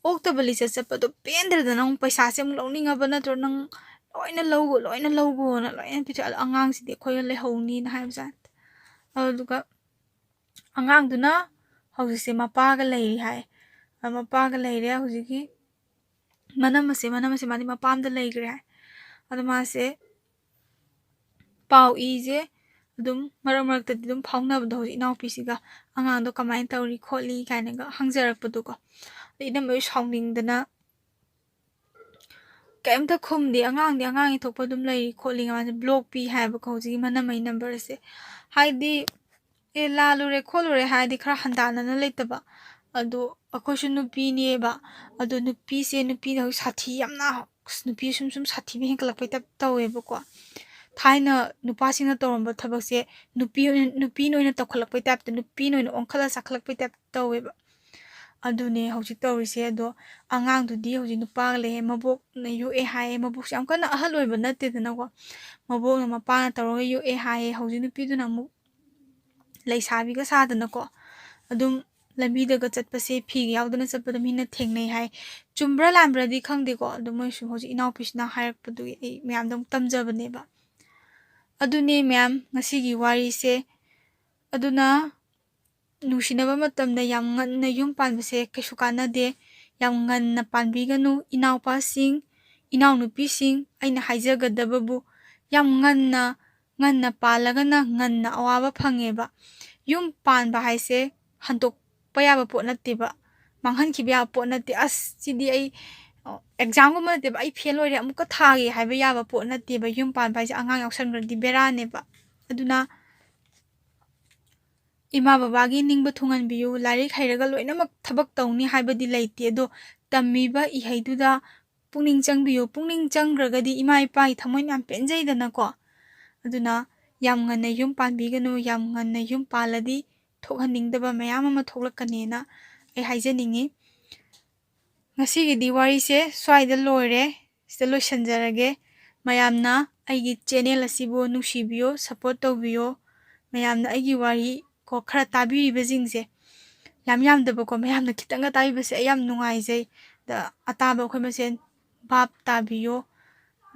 ꯑꯣꯛꯇꯕ ꯂꯤꯆꯠ ꯆꯠꯄꯗꯣ ꯄꯦꯟꯗ꯭ꯔꯗꯅ ꯑꯃꯨꯛ ꯄꯩꯁꯥꯁꯦ ꯑꯃꯨꯛ ꯂꯧꯅꯤꯡꯉꯕ ꯅꯠꯇ꯭ꯔꯣ ꯅꯪ ꯂꯣꯏꯅ ꯂꯧꯒꯣꯅ ꯂꯣꯏꯅ ꯄꯤꯊꯣꯛꯑꯦ ꯑꯗꯣ ꯑꯉꯥꯡꯁꯤꯗꯤ ꯑꯩꯈꯣꯏꯒ ꯂꯩꯍꯧꯅꯤꯅ ꯍꯥꯏꯕꯖꯥꯠꯅꯤ ꯑꯗꯨꯒ ꯑꯉꯥꯡꯗꯨꯅ ꯍꯧꯖꯤꯛꯁꯦ ꯃꯄꯥꯒ ꯂꯩꯔꯤ ꯍꯥꯏ ꯃꯄꯥꯒ ꯂꯩꯔꯦ ꯍꯧꯖꯤꯛꯀꯤ ꯃꯅꯝ ꯑꯁꯦ ꯃꯥꯗꯤ ꯃꯄꯥꯝꯗ ꯂꯩꯈ꯭ꯔꯦ ꯍꯥꯏ ꯑꯗꯣ ꯃꯥꯁꯦ ꯄꯥꯎ ꯏꯁꯦ ꯑꯗꯨꯝ ꯃꯔꯛꯇꯗꯤ ꯑꯗꯨꯝ ꯐꯥꯎꯅꯕꯗꯣ ꯍꯧꯖꯤꯛ ꯏꯅꯥꯎꯄꯤꯁꯤꯒ ꯑꯉꯥꯡꯗꯣ ꯀꯃꯥꯏꯅ ꯇꯧꯔꯤ ꯈꯣꯠꯂꯤ ꯀꯥꯏꯅꯒ ꯍꯪꯖꯔꯛꯄꯗꯣꯀꯣ ꯑꯗꯩ ꯏꯅꯝꯃꯁꯨ ꯁꯥꯎꯅꯤꯡꯗꯅ ꯀꯩꯝꯇ ꯈꯨꯝꯗꯦ ꯑꯉꯥꯡꯒꯤ ꯊꯣꯛꯄ ꯑꯗꯨꯝ ꯂꯩꯔꯤ ꯈꯣꯠꯂꯤ ꯃꯥꯁꯦ ꯕ꯭ꯂꯣꯛ ꯄꯤ ꯍꯥꯏꯕꯀꯣ ꯍꯧꯖꯤꯛꯀꯤ ꯃꯅꯝꯃꯩ ꯅꯝꯕꯔꯁꯦ ꯍꯥꯏꯗꯤ ꯂꯥꯜꯂꯨꯔꯦ ꯈꯣꯠꯂꯨꯔꯦ ꯍꯥꯏꯔꯗꯤ ꯈꯔ ꯍꯟꯗꯥꯅꯅ ꯂꯩꯇꯕ ꯑꯗꯣ ꯑꯩꯈꯣꯏꯁꯨ ꯅꯨꯄꯤꯅꯦꯕ ꯑꯗꯣ ꯅꯨꯄꯤꯅ ꯍꯧꯖꯤꯛ ꯁꯥꯊꯤ ꯌꯥꯝꯅ ꯅꯨꯄꯤ ꯁꯨꯝ ꯁꯥꯊꯤꯕ ꯍꯦꯟꯒꯠꯂꯛꯄꯩ ꯇꯥꯏꯞ ꯇꯧꯋꯦꯕꯀꯣ ꯊꯥꯏꯅ ꯅꯨꯄꯥꯁꯤꯡꯅ ꯇꯧꯔꯝꯕ ꯊꯕꯛꯁꯦ ꯅꯨꯄꯤꯅ ꯑꯣꯏꯅ ꯇꯧꯈꯠꯂꯛꯄꯩ ꯇꯥꯏꯞꯇ ꯅꯨꯄꯤꯅ ꯑꯣꯏꯅ ꯑꯣꯟꯈꯠꯂ ꯆꯥꯈꯠꯂꯛꯄꯩ ꯇꯥꯏꯞ ꯇꯧꯋꯦꯕ ꯑꯗꯨꯅꯦ ꯍꯧꯖꯤꯛ ꯇꯧꯔꯤꯁꯦ ꯑꯗꯣ ꯑꯉꯥꯡꯗꯨꯗꯤ ꯍꯧꯖꯤꯛ ꯅꯨꯄꯥꯒ ꯂꯩꯌꯦ ꯃꯕꯣꯛꯅ ꯌꯣꯛꯑꯦ ꯍꯥꯏꯌꯦ ꯃꯕꯣꯛꯁꯦ ꯌꯥꯝ ꯀꯟꯅ ꯑꯍꯜ ꯑꯣꯏꯕ ꯅꯠꯇꯦꯗꯅꯀꯣ ꯃꯕꯣꯛꯅ ꯃꯄꯥꯅ ꯇꯧꯔꯒ ꯌꯣꯛꯑꯦ ꯍꯥꯏꯌꯦ ꯍꯧꯖꯤꯛ ꯅꯨꯄꯤꯗꯨꯅ ꯑꯃꯨꯛ ꯂꯩꯁꯥꯕꯤꯒ ꯁꯥꯗꯅꯀꯣ ꯑꯗꯨꯝ ꯂꯝꯕꯤꯗꯒ ꯆꯠꯄꯁꯦ ꯐꯤꯒ ꯌꯥꯎꯗꯅ ꯆꯠꯄꯗ ꯃꯤꯅ ꯊꯦꯡꯅꯩ ꯍꯥꯏ ꯆꯨꯝꯕ꯭ꯔꯥ ꯂꯥꯟꯕ꯭ꯔꯗꯤ ꯈꯪꯗꯦꯀꯣ ꯑꯗꯣ ꯃꯣꯏꯁꯨ ꯍꯧꯖꯤꯛ ꯏꯅꯥꯎꯄꯤꯁꯤꯅ ꯍꯥꯏꯔꯛꯄꯗꯨꯒꯤ ꯑꯩ ꯃꯌꯥꯝꯗ ꯑꯃꯨꯛ ꯇꯝꯖꯕꯅꯦꯕ ꯑꯗꯨꯅꯦ ꯃꯌꯥꯝ ꯉꯁꯤꯒꯤ ꯋꯥꯔꯤꯁꯦ ꯑꯗꯨꯅ ꯅꯨꯡꯁꯤꯅꯕ ꯃꯇꯝꯗ ꯌꯥꯝ ꯉꯟꯅ ꯌꯨꯝ ꯄꯥꯟꯕꯁꯦ ꯀꯩꯁꯨ ꯀꯥꯟꯅꯗꯦ ꯌꯥꯝ ꯉꯟꯅ ꯄꯥꯟꯕꯤꯒꯅꯨ ꯏꯅꯥꯎꯄꯥꯁꯤꯡ ꯏꯅꯥꯎꯅꯨꯄꯤꯁꯤꯡ ꯑꯩꯅ ꯍꯥꯏꯖꯒꯗꯕꯕꯨ ꯌꯥꯝ ꯉꯟꯅ ꯄꯥꯜꯂꯒꯅ ꯉꯟꯅ ꯑꯋꯥꯕ ꯐꯪꯉꯦꯕ ꯌꯨꯝ ꯄꯥꯟꯕ ꯍꯥꯏꯁꯦ ꯍꯟꯇꯣꯛꯄ ꯌꯥꯕ ꯄꯣꯠ ꯅꯠꯇꯦꯕ ꯃꯥꯡꯍꯟꯈꯤꯕ ꯌꯥꯕ ꯄꯣꯠ ꯅꯠꯇꯦ ꯁꯤꯗꯤ ꯑꯩ ꯑꯦꯛꯖꯥꯝꯒꯨꯝꯕ ꯅꯠꯇꯦꯕ ꯑꯩ ꯐꯦꯜ ꯑꯣꯏꯔꯦ ꯑꯃꯨꯛꯀ ꯊꯥꯒꯦ ꯍꯥꯏꯕ ꯌꯥꯕ ꯄꯣꯠ ꯅꯠꯇꯦꯕ ꯌꯨꯝ ꯄꯥꯟꯕ ꯍꯥꯏꯁꯦ ꯑꯉꯥꯡ ꯌꯥꯎꯁꯟꯈ꯭ꯔꯗꯤ ꯕꯦꯔꯥꯅꯦꯕ ꯑꯗꯨꯅ ꯏꯃꯥ ꯕꯕꯥꯒꯤ ꯅꯤꯡꯕ ꯊꯨꯡꯍꯟꯕꯤꯌꯨ ꯂꯥꯏꯔꯤꯛ ꯍꯩꯔꯒ ꯂꯣꯏꯅꯃꯛ ꯊꯕꯛ ꯇꯧꯅꯤ ꯍꯥꯏꯕꯗꯤ ꯂꯩꯇꯦ ꯑꯗꯣ ꯇꯝꯃꯤꯕ ꯏꯍꯩꯗꯨꯗ ꯄꯨꯛꯅꯤꯡ ꯆꯪꯕꯤꯌꯨ ꯄꯨꯛꯅꯤꯡ ꯆꯪꯈ꯭ꯔꯒꯗꯤ ꯏꯃꯥ ꯏꯄꯥꯒꯤ ꯊꯃꯣꯏ ꯌꯥꯝ ꯄꯦꯟꯖꯩꯗꯅꯀꯣ ꯑꯗꯨꯅ ꯌꯥꯝ ꯉꯟꯅ ꯌꯨꯝ ꯄꯥꯟꯕꯤꯒꯅꯨ ꯌꯥꯝ ꯉꯟꯅ ꯌꯨꯝ パꯜꯂꯗꯤ ꯊꯣꯛꯍꯟꯅꯤꯡꯗꯕ ꯃꯌꯥꯝ ꯑꯃ ꯊꯣꯛꯂꯛꯀꯅꯦꯅ ꯑꯩ ꯍꯥꯏꯖꯅꯤꯡꯉꯤ ꯉꯁꯤꯒꯤꯗꯤ ꯋꯥꯔꯤꯁꯦ ꯁ꯭ꯋꯥꯏꯗ ꯂꯣꯏꯔꯦ ꯁꯤꯗ ꯂꯣꯏꯁꯤꯟꯖꯔꯒꯦ ꯃꯌꯥꯝꯅ ꯑꯩꯒꯤ ꯆꯦꯅꯦꯜ ꯑꯁꯤꯕꯨ ꯅꯨꯡꯁꯤꯕꯤꯌꯣ ꯁꯞꯄꯣꯔꯠ ꯇꯧꯕꯤꯌꯣ ꯃꯌꯥꯝꯅ ꯑꯩꯒꯤ ꯋꯥꯔꯤ ꯀꯣ ꯈꯔ ꯇꯥꯕꯤꯔꯤꯕꯁꯤꯡꯁꯦ ꯌꯥꯝꯗꯕꯀꯣ ꯃꯌꯥꯝꯅ ꯈꯤꯇꯪꯒ ꯇꯥꯕꯤꯕꯁꯦ ꯑꯩ ꯌꯥꯝ ꯅꯨꯡꯉꯥꯏꯖꯩ ꯑꯇꯥꯕ ꯑꯩꯈꯣꯏ ꯃꯁꯦꯟ ꯚꯥꯞ ꯇꯥꯕꯤꯌꯣ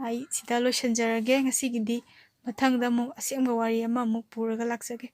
ꯑꯩ ꯁꯤꯗ ꯂꯣꯏꯁꯤꯟꯖꯔꯒꯦ ꯉꯁꯤꯒꯤꯗꯤ ꯃꯊꯪꯗ ꯑꯃꯨꯛ ꯑꯁꯦꯡꯕ ꯋꯥꯔꯤ ꯑꯃꯃꯨꯛ ꯄꯨꯔꯒ ꯂꯥꯛꯆꯒꯦ